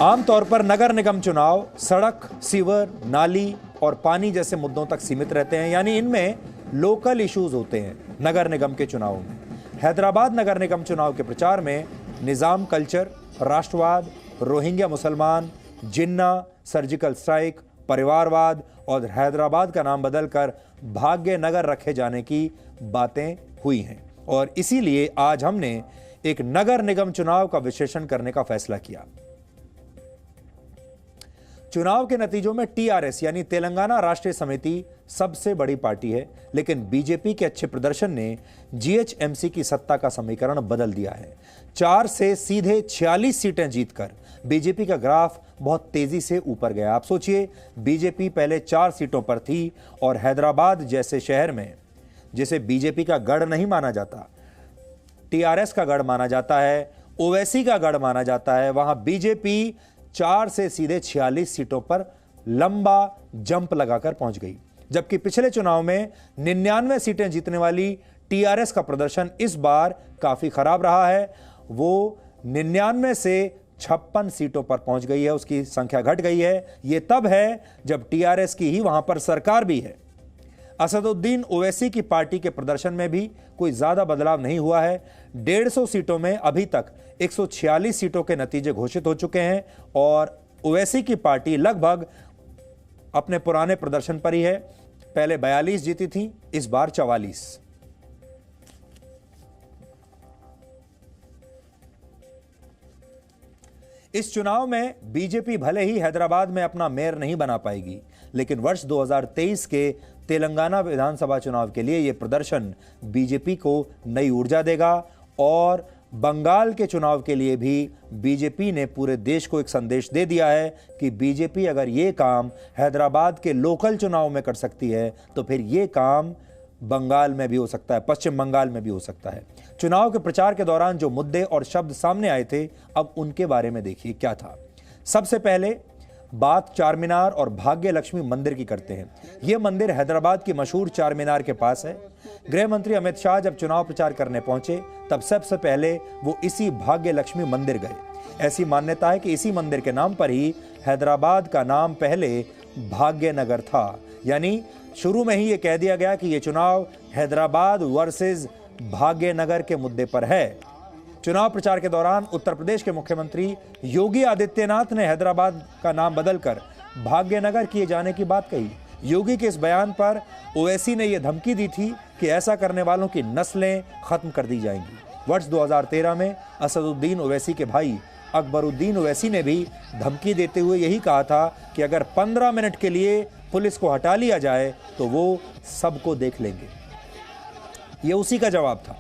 आमतौर पर नगर निगम चुनाव सड़क, सीवर, नाली और पानी जैसे मुद्दों तक सीमित रहते हैं, यानी इनमें लोकल इश्यूज होते हैं नगर निगम के चुनावों में। हैदराबाद नगर निगम चुनाव के प्रचार में निजाम कल्चर, राष्ट्रवाद, रोहिंग्या मुसलमान, जिन्ना, सर्जिकल स्ट्राइक, परिवारवाद और हैदराबाद का नाम बदलकर भाग्य नगर रखे जाने की बातें हुई हैं। और इसीलिए आज हमने एक नगर निगम चुनाव का विश्लेषण करने का फैसला किया। चुनाव के नतीजों में TRS यानी तेलंगाना राष्ट्रीय समिति सबसे बड़ी पार्टी है, लेकिन बीजेपी के अच्छे प्रदर्शन ने GHMC की सत्ता का समीकरण बदल दिया है। 4 से सीधे 46 सीटें जीतकर बीजेपी का ग्राफ बहुत तेजी से ऊपर गया। आप सोचिए, बीजेपी पहले 4 सीटों पर थी और हैदराबाद जैसे शहर में, जिसे बीजेपी का गढ़ नहीं माना जाता, TRS का गढ़ माना जाता है, ओवैसी का गढ़ माना जाता है, वहां बीजेपी 4 से सीधे 46 सीटों पर लंबा जंप लगाकर पहुंच गई। जबकि पिछले चुनाव में 99 सीटें जीतने वाली टीआरएस का प्रदर्शन इस बार काफी खराब रहा है। वो 99 से 56 सीटों पर पहुंच गई है, उसकी संख्या घट गई है। यह तब है जब टीआरएस की ही वहां पर सरकार भी है। असदुद्दीन ओवैसी की पार्टी के प्रदर्शन में भी कोई ज्यादा बदलाव नहीं हुआ है। 150 सीटों में अभी तक 146 सीटों के नतीजे घोषित हो चुके हैं और ओवैसी की पार्टी लगभग अपने पुराने प्रदर्शन पर ही है। पहले 42 जीती थी, इस बार 44। इस चुनाव में बीजेपी भले ही हैदराबाद में अपना मेयर नहीं बना पाएगी, लेकिन वर्ष 2023 के तेलंगाना विधानसभा चुनाव के लिए यह प्रदर्शन बीजेपी को नई ऊर्जा देगा और बंगाल के चुनाव के लिए भी बीजेपी ने पूरे देश को एक संदेश दे दिया है कि बीजेपी अगर ये काम हैदराबाद के लोकल चुनाव में कर सकती है तो फिर ये काम बंगाल में भी हो सकता है, पश्चिम बंगाल में भी हो सकता है। चुनाव के प्रचार के दौरान जो मुद्दे और शब्द सामने आए थे, अब उनके बारे में देखिए क्या था। सबसे पहले बात चार मीनार और भाग्य लक्ष्मी मंदिर की करते हैं। यह मंदिर हैदराबाद की मशहूर चार मीनार के पास है। गृह मंत्री अमित शाह जब चुनाव प्रचार करने पहुंचे तब सबसे पहले वो इसी भाग्य लक्ष्मी मंदिर गए। ऐसी मान्यता है कि इसी मंदिर के नाम पर ही हैदराबाद का नाम पहले भाग्यनगर था। यानी शुरू में ही यह कह दिया गया कि यह चुनाव हैदराबाद वर्सेस भाग्यनगर के मुद्दे पर है। चुनाव प्रचार के दौरान उत्तर प्रदेश के मुख्यमंत्री योगी आदित्यनाथ ने हैदराबाद का नाम बदलकर भाग्यनगर किए जाने की बात कही। योगी के इस बयान पर ओवैसी ने यह धमकी दी थी कि ऐसा करने वालों की नस्लें खत्म कर दी जाएंगी। वर्ष 2013 में असदुद्दीन ओवैसी के भाई अकबरुद्दीन ओवैसी ने भी धमकी देते हुए यही कहा था कि अगर 15 मिनट के लिए पुलिस को हटा लिया जाए तो वो सबको देख लेंगे। ये उसी का जवाब था।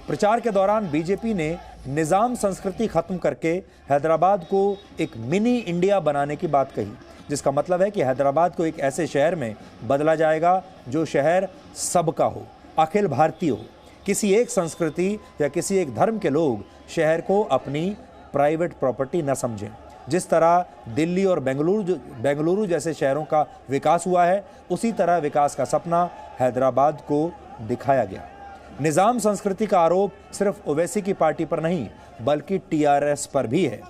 प्रचार के दौरान बीजेपी ने निजाम संस्कृति खत्म करके हैदराबाद को एक मिनी इंडिया बनाने की बात कही, जिसका मतलब है कि हैदराबाद को एक ऐसे शहर में बदला जाएगा जो शहर सबका हो, अखिल भारतीय हो। किसी एक संस्कृति या किसी एक धर्म के लोग शहर को अपनी प्राइवेट प्रॉपर्टी न समझें। जिस तरह दिल्ली और बेंगलुरु जैसे शहरों का विकास हुआ है, उसी तरह विकास का सपना हैदराबाद को दिखाया गया। निजाम संस्कृति का आरोप सिर्फ ओवैसी की पार्टी पर नहीं बल्कि टीआरएस पर भी है।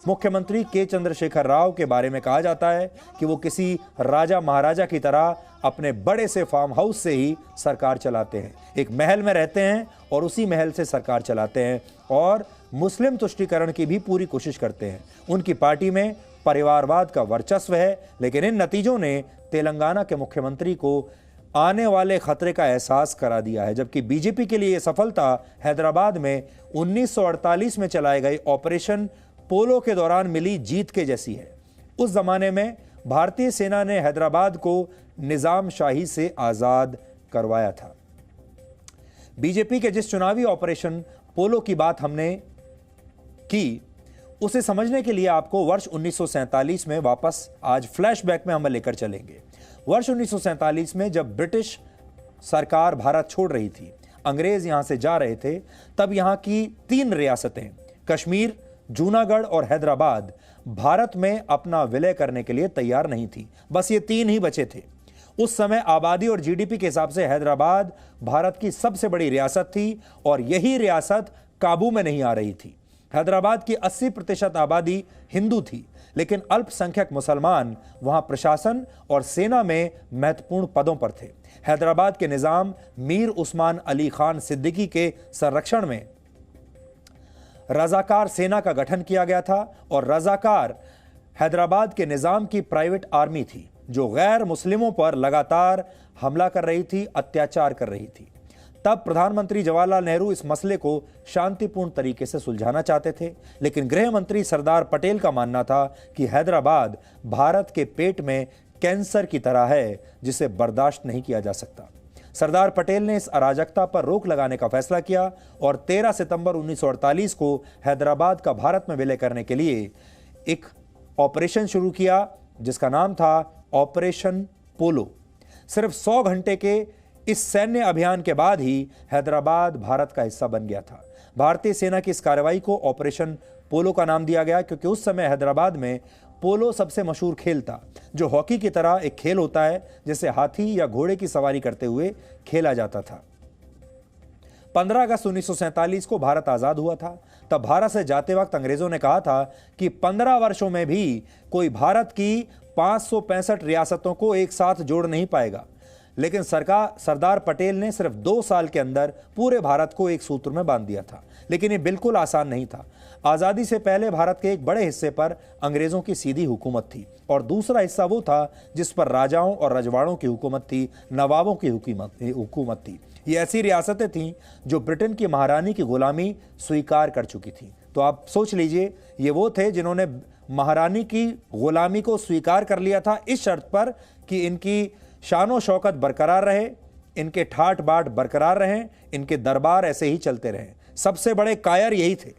मुख्यमंत्री के चंद्रशेखर राव के बारे में कहा जाता है कि वो किसी राजा महाराजा की तरह अपने बड़े से फार्म हाउस से ही सरकार चलाते हैं। एक महल में रहते हैं और उसी महल से सरकार चलाते हैं और मुस्लिम तुष्टीकरण की भी पूरी कोशिश करते हैं। उनकी पार्टी में परिवारवाद का वर्चस्व है, लेकिन इन नतीजों ने तेलंगाना के मुख्यमंत्री को आने वाले खतरे का एहसास करा दिया है। जबकि बीजेपी के लिए यह सफलता हैदराबाद में 1948 में चलाए गए ऑपरेशन पोलो के दौरान मिली जीत के जैसी है। उस जमाने में भारतीय सेना ने हैदराबाद को निजाम शाही से आजाद करवाया था। बीजेपी के जिस चुनावी ऑपरेशन पोलो की बात हमने की, उसे समझने के लिए आपको वर्ष 1947 में वापस आज फ्लैशबैक में हम लेकर चलेंगे। वर्ष 1947 में जब ब्रिटिश सरकार भारत छोड़ रही थी, अंग्रेज यहां से जा रहे थे, तब यहां की 3 रियासतें कश्मीर, जूनागढ़ और हैदराबाद भारत में अपना विलय करने के लिए तैयार नहीं थी। बस ये 3 ही बचे थे। उस समय आबादी और जीडीपी के हिसाब से हैदराबाद भारत की सबसे बड़ी रियासत थी और यही रियासत काबू में नहीं आ रही थी। हैदराबाद की 80% आबादी हिंदू थी, लेकिन अल्पसंख्यक मुसलमान वहां प्रशासन और सेना में महत्वपूर्ण पदों पर थे। हैदराबाद के निजाम मीर उस्मान अली खान सिद्दीकी के संरक्षण में रजाकार सेना का गठन किया गया था और रजाकार हैदराबाद के निजाम की प्राइवेट आर्मी थी जो गैर मुस्लिमों पर लगातार हमला कर रही थी, अत्याचार कर रही थी। तब प्रधानमंत्री जवाहरलाल नेहरू इस मसले को शांतिपूर्ण तरीके से सुलझाना चाहते थे, लेकिन गृह मंत्री सरदार पटेल का मानना था कि हैदराबाद भारत के पेट में कैंसर की तरह है जिसे बर्दाश्त नहीं किया जा सकता। सरदार पटेल ने इस अराजकता पर रोक लगाने का फैसला किया और 13 सितंबर 1948 को हैदराबाद का भारत में विलय करने के लिए एक ऑपरेशन शुरू किया जिसका नाम था ऑपरेशन पोलो। सिर्फ 100 घंटे के इस सैन्य अभियान के बाद ही हैदराबाद भारत का हिस्सा बन गया था। भारतीय सेना की इस कार्रवाई को ऑपरेशन पोलो का नाम दिया गया क्योंकि उस समय हैदराबाद में पोलो सबसे मशहूर खेल था, जो हॉकी की तरह एक खेल होता है जिसे हाथी या घोड़े की सवारी करते हुए खेला जाता था। 15 अगस्त 1947 को भारत आजाद हुआ था। तब भारत से जाते वक्त अंग्रेजों ने कहा था कि 15 वर्षों में भी कोई भारत की 565 रियासतों को एक साथ जोड़ नहीं पाएगा। लेकिन सरदार पटेल ने सिर्फ 2 साल के अंदर पूरे भारत को एक सूत्र में बांध दिया था। लेकिन ये बिल्कुल आसान नहीं था। आजादी से पहले भारत के एक बड़े हिस्से पर अंग्रेजों की सीधी हुकूमत थी और दूसरा हिस्सा वो था जिस पर राजाओं और रजवाड़ों की हुकूमत थी, नवाबों की हुकूमत थी। ये ऐसी रियासतें थीं जो ब्रिटेन की महारानी की गुलामी स्वीकार कर चुकी थी। तो आप सोच लीजिए, ये वो थे जिन्होंने महारानी की गुलामी को स्वीकार कर लिया था इस शर्त पर कि इनकी शानो शौकत बरकरार रहे, इनके ठाट बाट बरकरार रहें, इनके दरबार ऐसे ही चलते रहें। सबसे बड़े कायर यही थे।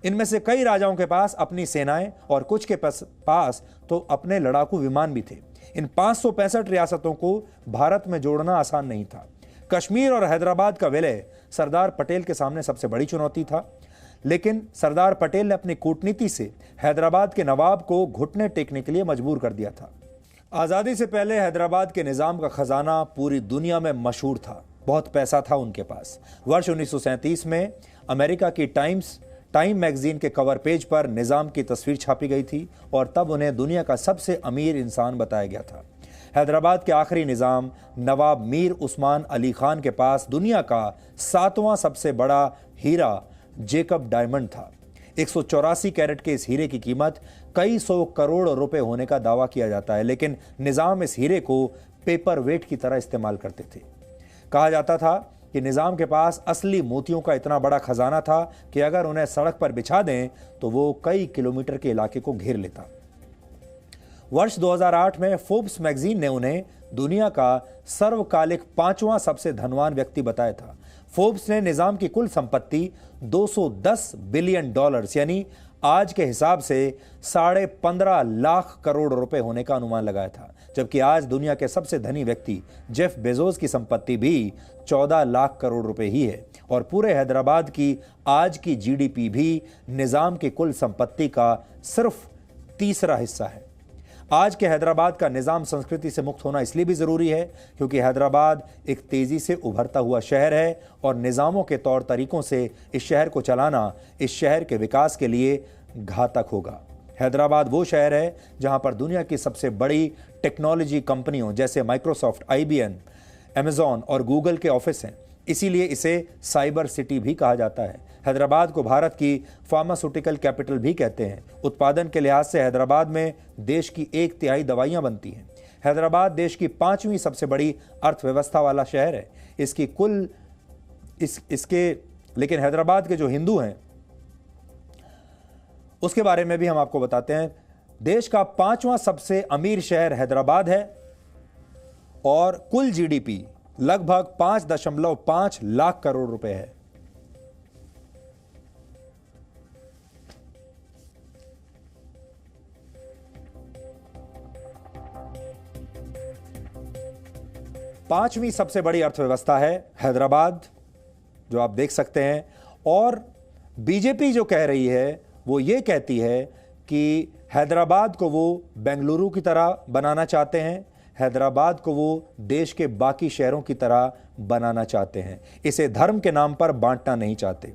इनमें से कई राजाओं के पास अपनी सेनाएं और कुछ के पास तो अपने लड़ाकू विमान भी थे। इन 565 रियासतों को भारत में जोड़ना आसान नहीं था। कश्मीर और हैदराबाद का विलय सरदार पटेल के सामने सबसे बड़ी चुनौती था, लेकिन सरदार पटेल ने अपनी कूटनीति से हैदराबाद के नवाब को घुटने टेकने के लिए मजबूर कर दिया था। आज़ादी से पहले हैदराबाद के निज़ाम का खजाना पूरी दुनिया में मशहूर था, बहुत पैसा था उनके पास। वर्ष 1937 में अमेरिका की टाइम मैगजीन के कवर पेज पर निज़ाम की तस्वीर छापी गई थी और तब उन्हें दुनिया का सबसे अमीर इंसान बताया गया था। हैदराबाद के आखिरी निज़ाम नवाब मीर उस्मान अली खान के पास दुनिया का 7वां सबसे बड़ा हीरा जेकब डायमंड था। 184 कैरेट के इस हीरे की कीमत कई 100 करोड़ रुपए होने का दावा किया जाता है, लेकिन निज़ाम इस हीरे को पेपर वेट की तरह इस्तेमाल करते थे। कहा जाता था कि निज़ाम के पास असली मोतियों का इतना बड़ा खजाना था कि अगर उन्हें सड़क पर बिछा दें तो वो कई किलोमीटर के इलाके को घेर लेता। वर्ष 2008 में फोर्ब्स मैगजीन ने उन्हें दुनिया का सर्वकालिक 5वां सबसे धनवान व्यक्ति बताया था। फोर्ब्स ने निज़ाम की कुल संपत्ति $210 बिलियन यानी आज के हिसाब से 15.5 लाख करोड़ रुपए होने का अनुमान लगाया था, जबकि आज दुनिया के सबसे धनी व्यक्ति जेफ बेजोस की संपत्ति भी 14 लाख करोड़ रुपए ही है और पूरे हैदराबाद की आज की जीडीपी भी निज़ाम की कुल संपत्ति का सिर्फ तीसरा हिस्सा है। आज के हैदराबाद का निज़ाम संस्कृति से मुक्त होना इसलिए भी ज़रूरी है क्योंकि हैदराबाद एक तेज़ी से उभरता हुआ शहर है और निज़ामों के तौर तरीकों से इस शहर को चलाना इस शहर के विकास के लिए घातक होगा। हैदराबाद वो शहर है जहां पर दुनिया की सबसे बड़ी टेक्नोलॉजी कंपनियों जैसे माइक्रोसॉफ्ट, IBM, अमेजॉन और गूगल के ऑफिस हैं। इसीलिए इसे साइबर सिटी भी कहा जाता है। हैदराबाद को भारत की फार्मास्यूटिकल कैपिटल भी कहते हैं। उत्पादन के लिहाज से हैदराबाद में देश की 1/3 दवाइयां बनती हैं। हैदराबाद देश की 5वीं सबसे बड़ी अर्थव्यवस्था वाला शहर है। लेकिन हैदराबाद के जो हिंदू हैं उसके बारे में भी हम आपको बताते हैं। देश का 5वां सबसे अमीर शहर हैदराबाद है और कुल जीडीपी लगभग 5.5 लाख करोड़ रुपए है। पांचवी सबसे बड़ी अर्थव्यवस्था है हैदराबाद, जो आप देख सकते हैं। और बीजेपी जो कह रही है वो ये कहती है कि हैदराबाद को वो बेंगलुरु की तरह बनाना चाहते हैं, हैदराबाद को वो देश के बाकी शहरों की तरह बनाना चाहते हैं, इसे धर्म के नाम पर बांटना नहीं चाहते।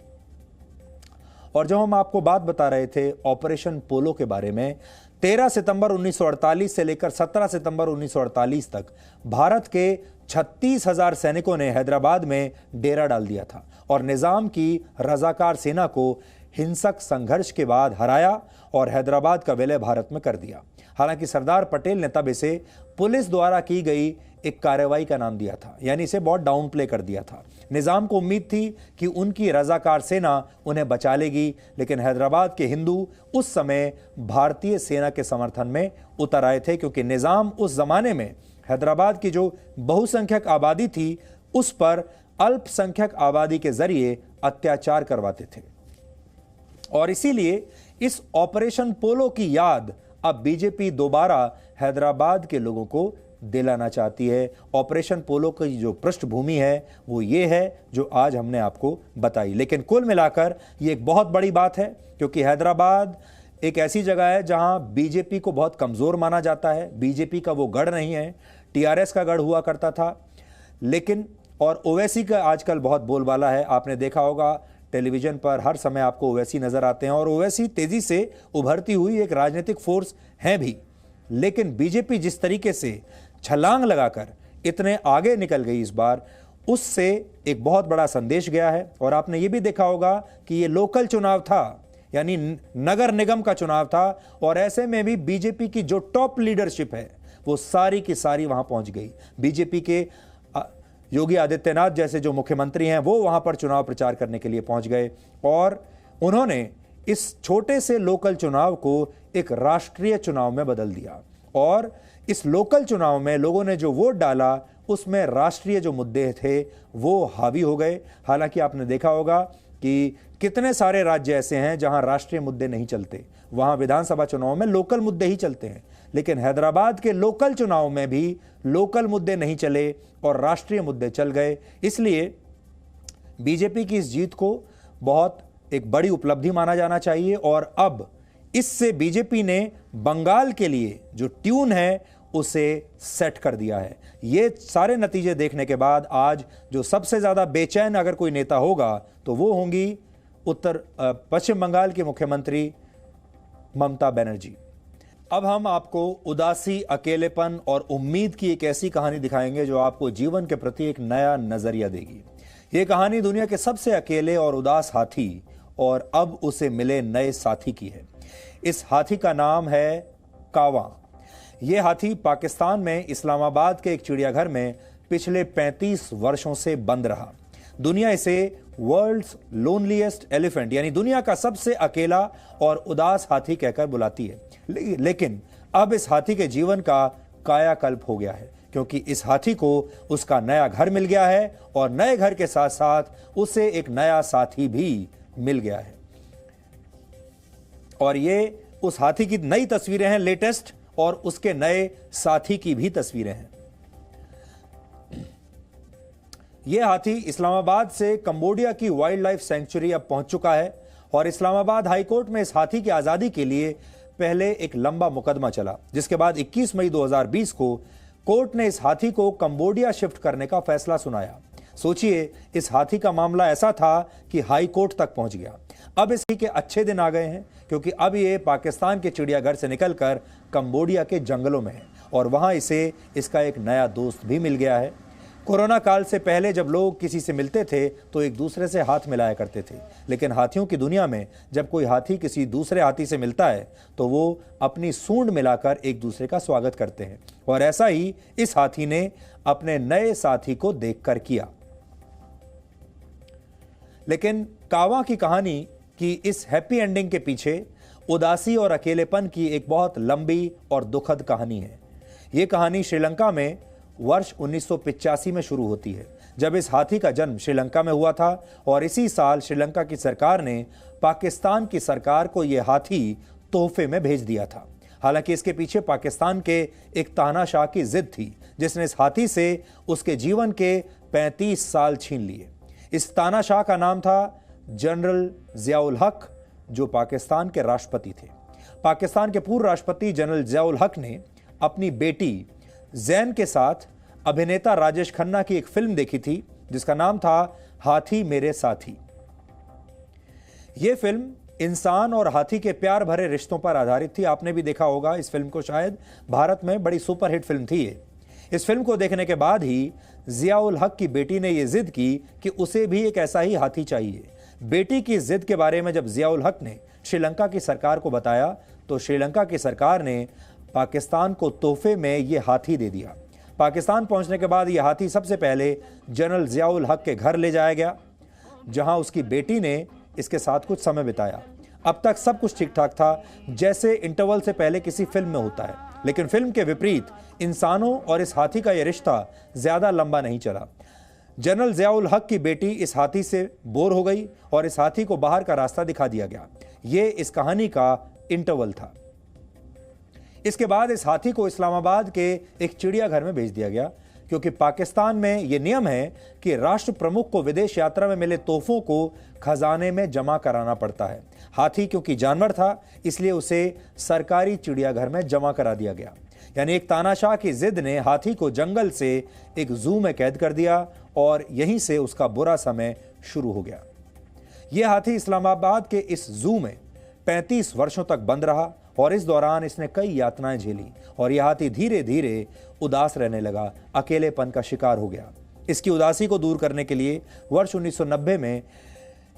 और जब हम आपको बात बता रहे थे ऑपरेशन पोलो के बारे में, 13 सितंबर 1948 से लेकर 17 सितंबर 1948 तक भारत के 36,000 सैनिकों ने हैदराबाद में डेरा डाल दिया था और निजाम की रजाकार सेना को हिंसक संघर्ष के बाद हराया और हैदराबाद का विलय भारत में कर दिया। हालांकि सरदार पटेल ने तब इसे पुलिस द्वारा की गई एक कार्रवाई का नाम दिया था, यानी इसे बहुत डाउन प्ले कर दिया था। निजाम को उम्मीद थी कि उनकी रजाकार सेना उन्हें बचा लेगी, लेकिन हैदराबाद के हिंदू उस समय भारतीय सेना के समर्थन में उतर आए थे, क्योंकि निजाम उस जमाने में हैदराबाद की जो बहुसंख्यक आबादी थी उस पर अल्पसंख्यक आबादी के जरिए अत्याचार करवाते थे। और इसीलिए इस ऑपरेशन पोलो की याद अब बीजेपी दोबारा हैदराबाद के लोगों को दिलाना चाहती है। ऑपरेशन पोलो की जो पृष्ठभूमि है वो ये है जो आज हमने आपको बताई। लेकिन कुल मिलाकर ये एक बहुत बड़ी बात है, क्योंकि हैदराबाद एक ऐसी जगह है जहां बीजेपी को बहुत कमजोर माना जाता है। बीजेपी का वो गढ़ नहीं है, टीआरएस का गढ़ हुआ करता था। लेकिन और ओवैसी का आजकल बहुत बोलबाला है। आपने देखा होगा टेलीविजन पर हर समय आपको ओवैसी नजर आते हैं और ओवैसी तेजी से उभरती हुई एक राजनीतिक फोर्स है भी। लेकिन बीजेपी जिस तरीके से छलांग लगाकर इतने आगे निकल गई इस बार, उससे एक बहुत बड़ा संदेश गया है। और आपने ये भी देखा होगा कि ये लोकल चुनाव था, यानी नगर निगम का चुनाव था, और ऐसे में भी बीजेपी की जो टॉप लीडरशिप है वो सारी की सारी वहां पहुंच गई। बीजेपी के योगी आदित्यनाथ जैसे जो मुख्यमंत्री हैं वो वहां पर चुनाव प्रचार करने के लिए पहुंच गए और उन्होंने इस छोटे से लोकल चुनाव को एक राष्ट्रीय चुनाव में बदल दिया। और इस लोकल चुनाव में लोगों ने जो वोट डाला उसमें राष्ट्रीय जो मुद्दे थे वो हावी हो गए। हालांकि आपने देखा होगा कि कितने सारे राज्य ऐसे हैं जहां राष्ट्रीय मुद्दे नहीं चलते, वहां विधानसभा चुनाव में लोकल मुद्दे ही चलते हैं। लेकिन हैदराबाद के लोकल चुनाव में भी लोकल मुद्दे नहीं चले और राष्ट्रीय मुद्दे चल गए। इसलिए बीजेपी की इस जीत को बहुत एक बड़ी उपलब्धि माना जाना चाहिए। और अब इससे बीजेपी ने बंगाल के लिए जो ट्यून है उसे सेट कर दिया है। ये सारे नतीजे देखने के बाद आज जो सबसे ज्यादा बेचैन अगर कोई नेता होगा तो वो होंगी पश्चिम बंगाल के मुख्यमंत्री ममता बनर्जी। अब हम आपको उदासी, अकेलेपन और उम्मीद की एक ऐसी कहानी दिखाएंगे जो आपको जीवन के प्रति एक नया नजरिया देगी। ये कहानी दुनिया के सबसे अकेले और उदास हाथी और अब उसे मिले नए साथी की है। इस हाथी का नाम है कावा। यह हाथी पाकिस्तान में इस्लामाबाद के एक चिड़ियाघर में पिछले 35 वर्षों से बंद रहा। दुनिया इसे वर्ल्ड्स लोनलीएस्ट एलिफेंट यानी दुनिया का सबसे अकेला और उदास हाथी कहकर बुलाती है। लेकिन अब इस हाथी के जीवन का कायाकल्प हो गया है, क्योंकि इस हाथी को उसका नया घर मिल गया है और नए घर के साथ साथ उसे एक नया साथी भी मिल गया है। और ये उस हाथी की नई तस्वीरें हैं लेटेस्ट, और उसके नए साथी की भी तस्वीरें हैं। यह हाथी इस्लामाबाद से कंबोडिया की वाइल्ड लाइफ सेंचुरी अब पहुंच चुका है और इस्लामाबाद हाईकोर्ट में इस हाथी की आजादी के लिए पहले एक लंबा मुकदमा चला, जिसके बाद 21 मई 2020 को कोर्ट ने इस हाथी को कंबोडिया शिफ्ट करने का फैसला सुनाया। सोचिए, इस हाथी का मामला ऐसा था कि हाई कोर्ट तक पहुंच गया। अब इसके के अच्छे दिन आ गए हैं, क्योंकि अब ये पाकिस्तान के चिड़ियाघर से निकलकर कंबोडिया के जंगलों में है और वहां इसे इसका एक नया दोस्त भी मिल गया है। कोरोना काल से पहले जब लोग किसी से मिलते थे तो एक दूसरे से हाथ मिलाया करते थे, लेकिन हाथियों की दुनिया में जब कोई हाथी किसी दूसरे हाथी से मिलता है तो वो अपनी सूंड मिलाकर एक दूसरे का स्वागत करते हैं। और ऐसा ही इस हाथी ने अपने नए साथी को देखकर किया। लेकिन कावा की कहानी की इस हैप्पी एंडिंग के पीछे उदासी और अकेलेपन की एक बहुत लंबी और दुखद कहानी है। यह कहानी श्रीलंका में वर्ष 1985 में शुरू होती है, जब इस हाथी का जन्म श्रीलंका में हुआ था और इसी साल श्रीलंका की सरकार ने पाकिस्तान की सरकार को यह हाथी तोहफे में भेज दिया था। हालांकि इसके पीछे पाकिस्तान के एक तानाशाह की जिद थी, जिसने इस हाथी से उसके जीवन के 35 साल छीन लिए। इस तानाशाह का नाम था जनरल जियाउल हक, जो पाकिस्तान के राष्ट्रपति थे। पाकिस्तान के पूर्व राष्ट्रपति जनरल जियाउल हक ने अपनी बेटी जैन के साथ अभिनेता राजेश खन्ना की एक फिल्म देखी थी जिसका नाम था हाथी मेरे साथी। यह फिल्म इंसान और हाथी के प्यार भरे रिश्तों पर आधारित थी। आपने भी देखा होगा इस फिल्म को, शायद भारत में बड़ी सुपरहिट फिल्म थी ये। इस फिल्म को देखने के बाद ही जियाउल हक की बेटी ने यह जिद की कि उसे भी एक ऐसा ही हाथी चाहिए। बेटी की जिद के बारे में जब जियाउल हक ने श्रीलंका की सरकार को बताया तो श्रीलंका की सरकार ने पाकिस्तान को तोहफे में यह हाथी दे दिया। पाकिस्तान पहुंचने के बाद यह हाथी सबसे पहले जनरल जियाउल हक के घर ले जाया गया, जहां उसकी बेटी ने इसके साथ कुछ समय बिताया। अब तक सब कुछ ठीक ठाक था, जैसे इंटरवल से पहले किसी फिल्म में होता है। लेकिन फिल्म के विपरीत इंसानों और इस हाथी का यह रिश्ता ज्यादा लंबा नहीं चला। जनरल जियाउल हक की बेटी इस हाथी से बोर हो गई और इस हाथी को बाहर का रास्ता दिखा दिया गया। यह इस कहानी का इंटरवल था। इसके बाद इस हाथी को इस्लामाबाद के एक चिड़ियाघर में भेज दिया गया, क्योंकि पाकिस्तान में यह नियम है कि राष्ट्र प्रमुख को विदेश यात्रा में मिले तोहफों को खजाने में जमा कराना पड़ता है। हाथी क्योंकि जानवर था, इसलिए उसे सरकारी चिड़ियाघर में जमा करा दिया गया। यानी एक तानाशाह की जिद ने हाथी को जंगल से एक जू में कैद कर दिया और यहीं से उसका बुरा समय शुरू हो गया। यह हाथी इस्लामाबाद के इस जू में 35 वर्षों तक बंद रहा और इस दौरान इसने कई यातनाएं झेली और यह हाथी धीरे धीरे उदास रहने लगा, अकेलेपन का शिकार हो गया। इसकी उदासी को दूर करने के लिए वर्ष 1990 में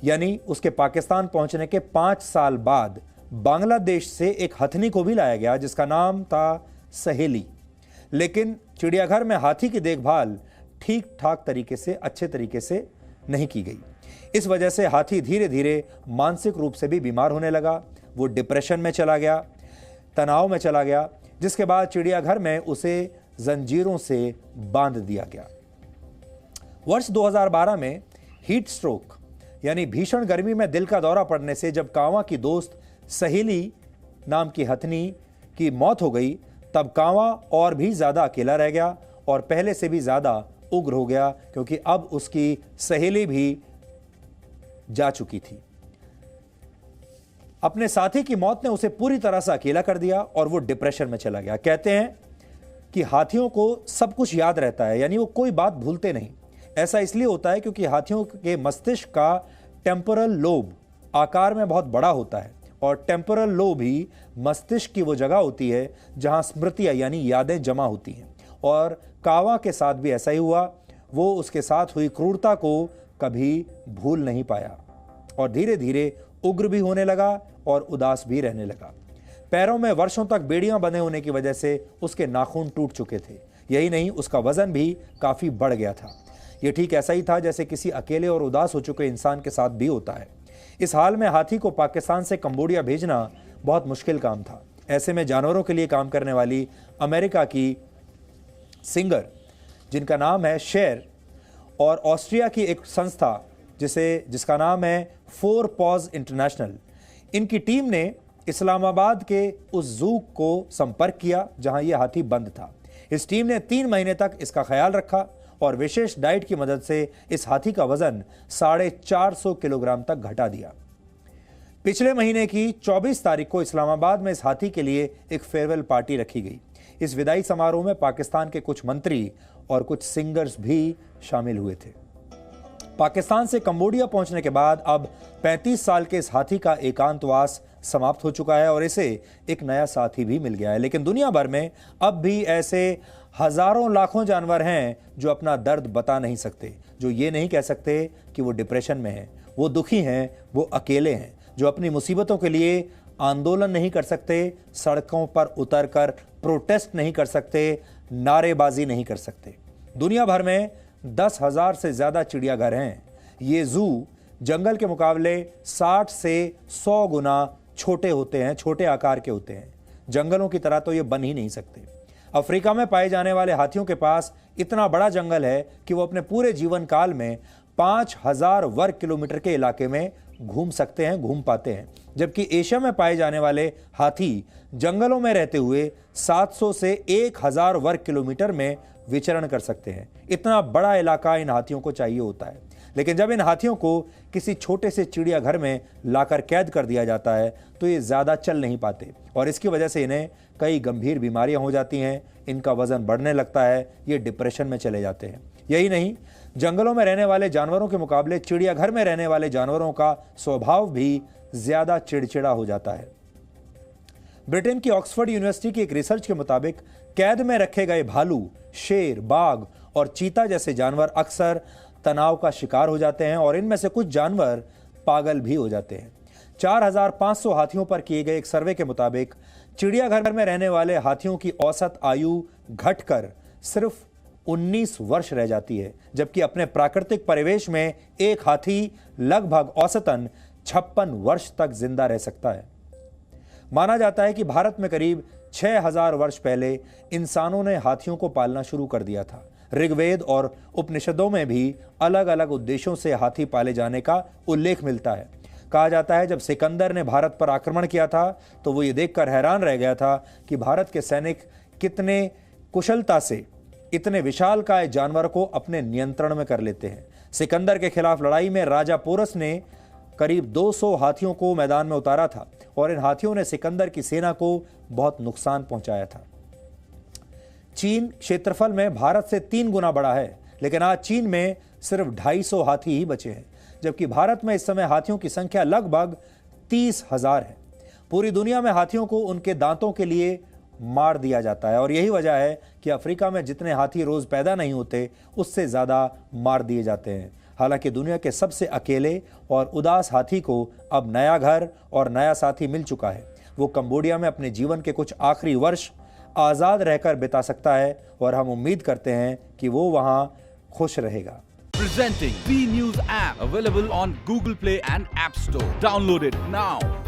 यानी उसके पाकिस्तान पहुंचने के 5 साल बाद बांग्लादेश से एक हथनी को भी लाया गया जिसका नाम था सहेली। लेकिन चिड़ियाघर में हाथी की देखभाल ठीक ठाक तरीके से, अच्छे तरीके से नहीं की गई। इस वजह से हाथी धीरे धीरे मानसिक रूप से भी बीमार होने लगा। वो डिप्रेशन में चला गया, तनाव में चला गया, जिसके बाद चिड़ियाघर में उसे जंजीरों से बांध दिया गया। वर्ष 2012 में हीट स्ट्रोक यानी भीषण गर्मी में दिल का दौरा पड़ने से जब कांवा की दोस्त सहेली नाम की हथनी की मौत हो गई, तब कांवा और भी ज्यादा अकेला रह गया और पहले से भी ज्यादा उग्र हो गया, क्योंकि अब उसकी सहेली भी जा चुकी थी। अपने साथी की मौत ने उसे पूरी तरह से अकेला कर दिया और वो डिप्रेशन में चला गया। कहते हैं कि हाथियों को सब कुछ याद रहता है, यानी वो कोई बात भूलते नहीं। ऐसा इसलिए होता है क्योंकि हाथियों के मस्तिष्क का टेम्पोरल लोब आकार में बहुत बड़ा होता है और टेम्पोरल लोब ही मस्तिष्क की वो जगह होती है जहां स्मृतियां यानी यादें जमा होती हैं। और कावा के साथ भी ऐसा ही हुआ। वो उसके साथ हुई क्रूरता को कभी भूल नहीं पाया और धीरे धीरे उग्र भी होने लगा और उदास भी रहने लगा। पैरों में वर्षों तक बेड़ियां बंधे होने की वजह से उसके नाखून टूट चुके थे। यही नहीं, उसका वजन भी काफी बढ़ गया था। यह ठीक ऐसा ही था जैसे किसी अकेले और उदास हो चुके इंसान के साथ भी होता है। इस हाल में हाथी को पाकिस्तान से कंबोडिया भेजना बहुत मुश्किल काम था। ऐसे में जानवरों के लिए काम करने वाली अमेरिका की सिंगर जिनका नाम है शेर और ऑस्ट्रिया की एक संस्था जिसका नाम है 4 पॉज इंटरनेशनल, इनकी टीम ने इस्लामाबाद के उस जू को संपर्क किया जहां यह हाथी बंद था। इस टीम ने 3 महीने तक इसका ख्याल रखा और विशेष डाइट की मदद से इस हाथी का वजन 450 किलोग्राम तक घटा दिया। पिछले महीने की 24 तारीख को इस्लामाबाद में इस हाथी के लिए एक फेयरवेल पार्टी रखी गई। इस विदाई समारोह में पाकिस्तान के कुछ मंत्री और कुछ सिंगर्स भी शामिल हुए थे। पाकिस्तान से कंबोडिया पहुंचने के बाद अब 35 साल के इस हाथी का एकांतवास समाप्त हो चुका है और इसे एक नया साथी भी मिल गया है। लेकिन दुनिया भर में अब भी ऐसे हजारों लाखों जानवर हैं जो अपना दर्द बता नहीं सकते, जो ये नहीं कह सकते कि वो डिप्रेशन में हैं, वो दुखी हैं, वो अकेले हैं, जो अपनी मुसीबतों के लिए आंदोलन नहीं कर सकते, सड़कों पर उतरकर प्रोटेस्ट नहीं कर सकते, नारेबाजी नहीं कर सकते। दुनिया भर में 10,000 से ज्यादा चिड़ियाघर हैं। ये जू जंगल के मुकाबले 60 से 100 गुना छोटे होते हैं, छोटे आकार के होते हैं। जंगलों की तरह तो ये बन ही नहीं सकते। अफ्रीका में पाए जाने वाले हाथियों के पास इतना बड़ा जंगल है कि वो अपने पूरे जीवन काल में 5,000 वर्ग किलोमीटर के इलाके में घूम सकते हैं, घूम पाते हैं। जबकि एशिया में पाए जाने वाले हाथी जंगलों में रहते हुए 700 से 1,000 वर्ग किलोमीटर में विचरण कर सकते हैं। इतना बड़ा इलाका इन हाथियों को चाहिए होता है। लेकिन जब इन हाथियों को किसी छोटे से चिड़ियाघर में लाकर कैद कर दिया जाता है तो ये ज्यादा चल नहीं पाते और इसकी वजह से इन्हें कई गंभीर बीमारियां हो जाती हैं, इनका वजन बढ़ने लगता है, ये डिप्रेशन में चले जाते हैं। यही नहीं, जंगलों में रहने वाले जानवरों के मुकाबले चिड़ियाघर में रहने वाले जानवरों का स्वभाव भी ज्यादा चिड़चिड़ा हो जाता है। ब्रिटेन की ऑक्सफोर्ड यूनिवर्सिटी की एक रिसर्च के मुताबिक कैद में रखे गए भालू, शेर, बाघ और चीता जैसे जानवर अक्सर तनाव का शिकार हो जाते हैं और इनमें से कुछ जानवर पागल भी हो जाते हैं। 4,500 हाथियों पर किए गए एक सर्वे के मुताबिक चिड़ियाघर में रहने वाले हाथियों की औसत आयु घटकर सिर्फ 19 वर्ष रह जाती है, जबकि अपने प्राकृतिक परिवेश में एक हाथी लगभग औसतन 56 वर्ष तक जिंदा रह सकता है। माना जाता है कि भारत में करीब 6,000 वर्ष पहले इंसानों ने हाथियों को पालना शुरू कर दिया था। ऋग्वेद और उपनिषदों में भी अलग अलग उद्देश्यों से हाथी पाले जाने का उल्लेख मिलता है। कहा जाता है जब सिकंदर ने भारत पर आक्रमण किया था तो वो ये देखकर हैरान रह गया था कि भारत के सैनिक कितने कुशलता से इतने विशालकाय जानवर को अपने नियंत्रण में कर लेते हैं। सिकंदर के खिलाफ लड़ाई में राजा पोरस ने करीब 200 हाथियों को मैदान में उतारा था और इन हाथियों ने सिकंदर की सेना को बहुत नुकसान पहुंचाया था। चीन क्षेत्रफल में भारत से 3 गुना बड़ा है, लेकिन आज चीन में सिर्फ 250 हाथी ही बचे हैं, जबकि भारत में इस समय हाथियों की संख्या लगभग 30,000 है। पूरी दुनिया में हाथियों को उनके दांतों के लिए मार दिया जाता है और यही वजह है कि अफ्रीका में जितने हाथी रोज पैदा नहीं होते, उससे ज्यादा मार दिए जाते हैं। हालांकि दुनिया के सबसे अकेले और उदास हाथी को अब नया घर और नया साथी मिल चुका है। वो कंबोडिया में अपने जीवन के कुछ आखिरी वर्ष आजाद रहकर बिता सकता है और हम उम्मीद करते हैं कि वो वहां खुश रहेगा। Presenting B News app, available on Google Play and App Store. Download it now.